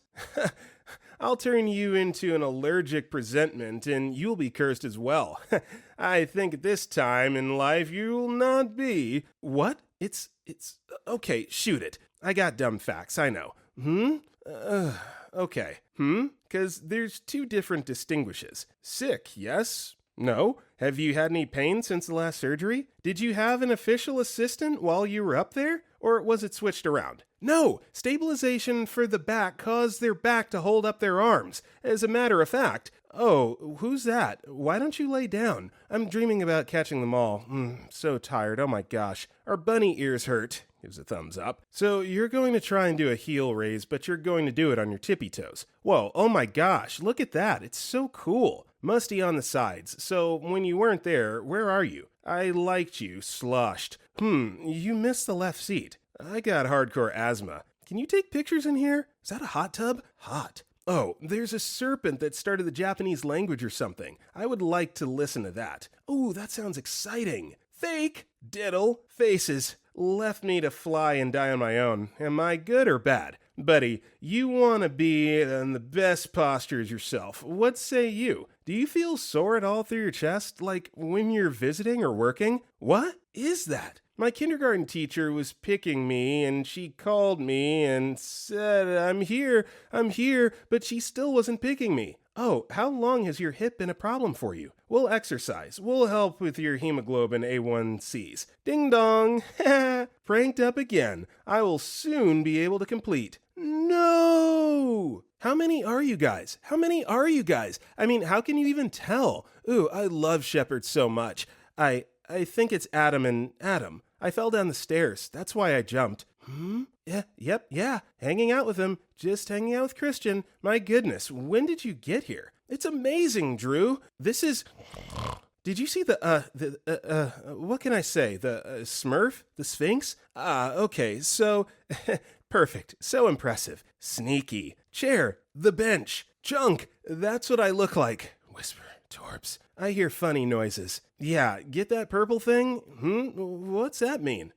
I'll turn you into an allergic presentment and you'll be cursed as well. I think at this time in life you'll not be. What? Okay, shoot it. I got dumb facts, I know. Okay. Because there's two different distinguishes. Sick, yes? No? Have you had any pain since the last surgery? Did you have an official assistant while you were up there? Or was it switched around? No! Stabilization for the back caused their back to hold up their arms. As a matter of fact, oh, who's that? Why don't you lay down? I'm dreaming about catching them all. So tired, oh my gosh. Our bunny ears hurt. Gives a thumbs up. So you're going to try and do a heel raise, but you're going to do it on your tippy toes. Whoa, oh my gosh, look at that. It's so cool. Musty on the sides. So when you weren't there, where are you? I liked you, sloshed. You missed the left seat. I got hardcore asthma. Can you take pictures in here? Is that a hot tub? Hot. Oh, there's a serpent that started the Japanese language or something. I would like to listen to that. Ooh, that sounds exciting. Fake. Diddle. Faces. Left me to fly and die on my own. Am I good or bad? Buddy, you want to be in the best postures yourself. What say you? Do you feel sore at all through your chest, like when you're visiting or working? What is that? My kindergarten teacher was picking me, and she called me and said, I'm here, but she still wasn't picking me. Oh, how long has your hip been a problem for you? We'll exercise. We'll help with your hemoglobin A1Cs. Ding dong. Pranked up again. I will soon be able to complete. No! How many are you guys? I mean, how can you even tell? Ooh, I love shepherds so much. I think it's Adam and Adam. I fell down the stairs. That's why I jumped. Yeah. Hanging out with him. Just hanging out with Christian. My goodness, when did you get here? It's amazing, Drew. This is... Did you see what can I say? The Smurf? The Sphinx? Okay, so... Perfect. So impressive. Sneaky. Chair. The bench. Junk. That's what I look like. Whisper. Torbs. I hear funny noises. Yeah, get that purple thing? What's that mean?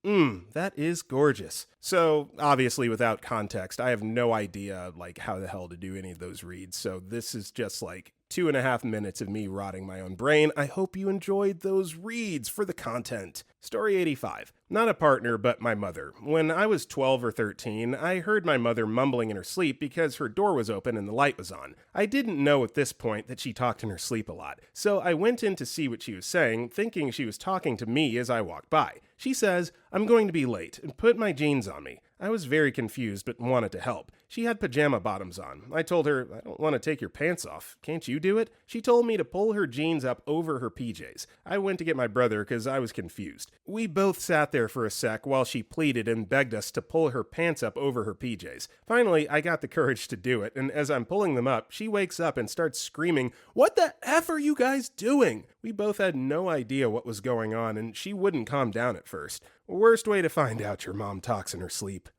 That is gorgeous. So, obviously, without context, I have no idea, how the hell to do any of those reads. So this is just, 2.5 minutes of me rotting my own brain. I hope you enjoyed those reads for the content. Story 85. Not a partner, but my mother. When I was 12 or 13, I heard my mother mumbling in her sleep because her door was open and the light was on. I didn't know at this point that she talked in her sleep a lot, so I went in to see what she was saying, thinking she was talking to me as I walked by. She says, I'm going to be late, and put my jeans on me. I was very confused, but wanted to help. She had pajama bottoms on. I told her, I don't want to take your pants off. Can't you do it? She told me to pull her jeans up over her PJs. I went to get my brother because I was confused. We both sat there for a sec while she pleaded and begged us to pull her pants up over her PJs. Finally, I got the courage to do it, and as I'm pulling them up, she wakes up and starts screaming, "What the F are you guys doing?" We both had no idea what was going on, and she wouldn't calm down at first. Worst way to find out your mom talks in her sleep.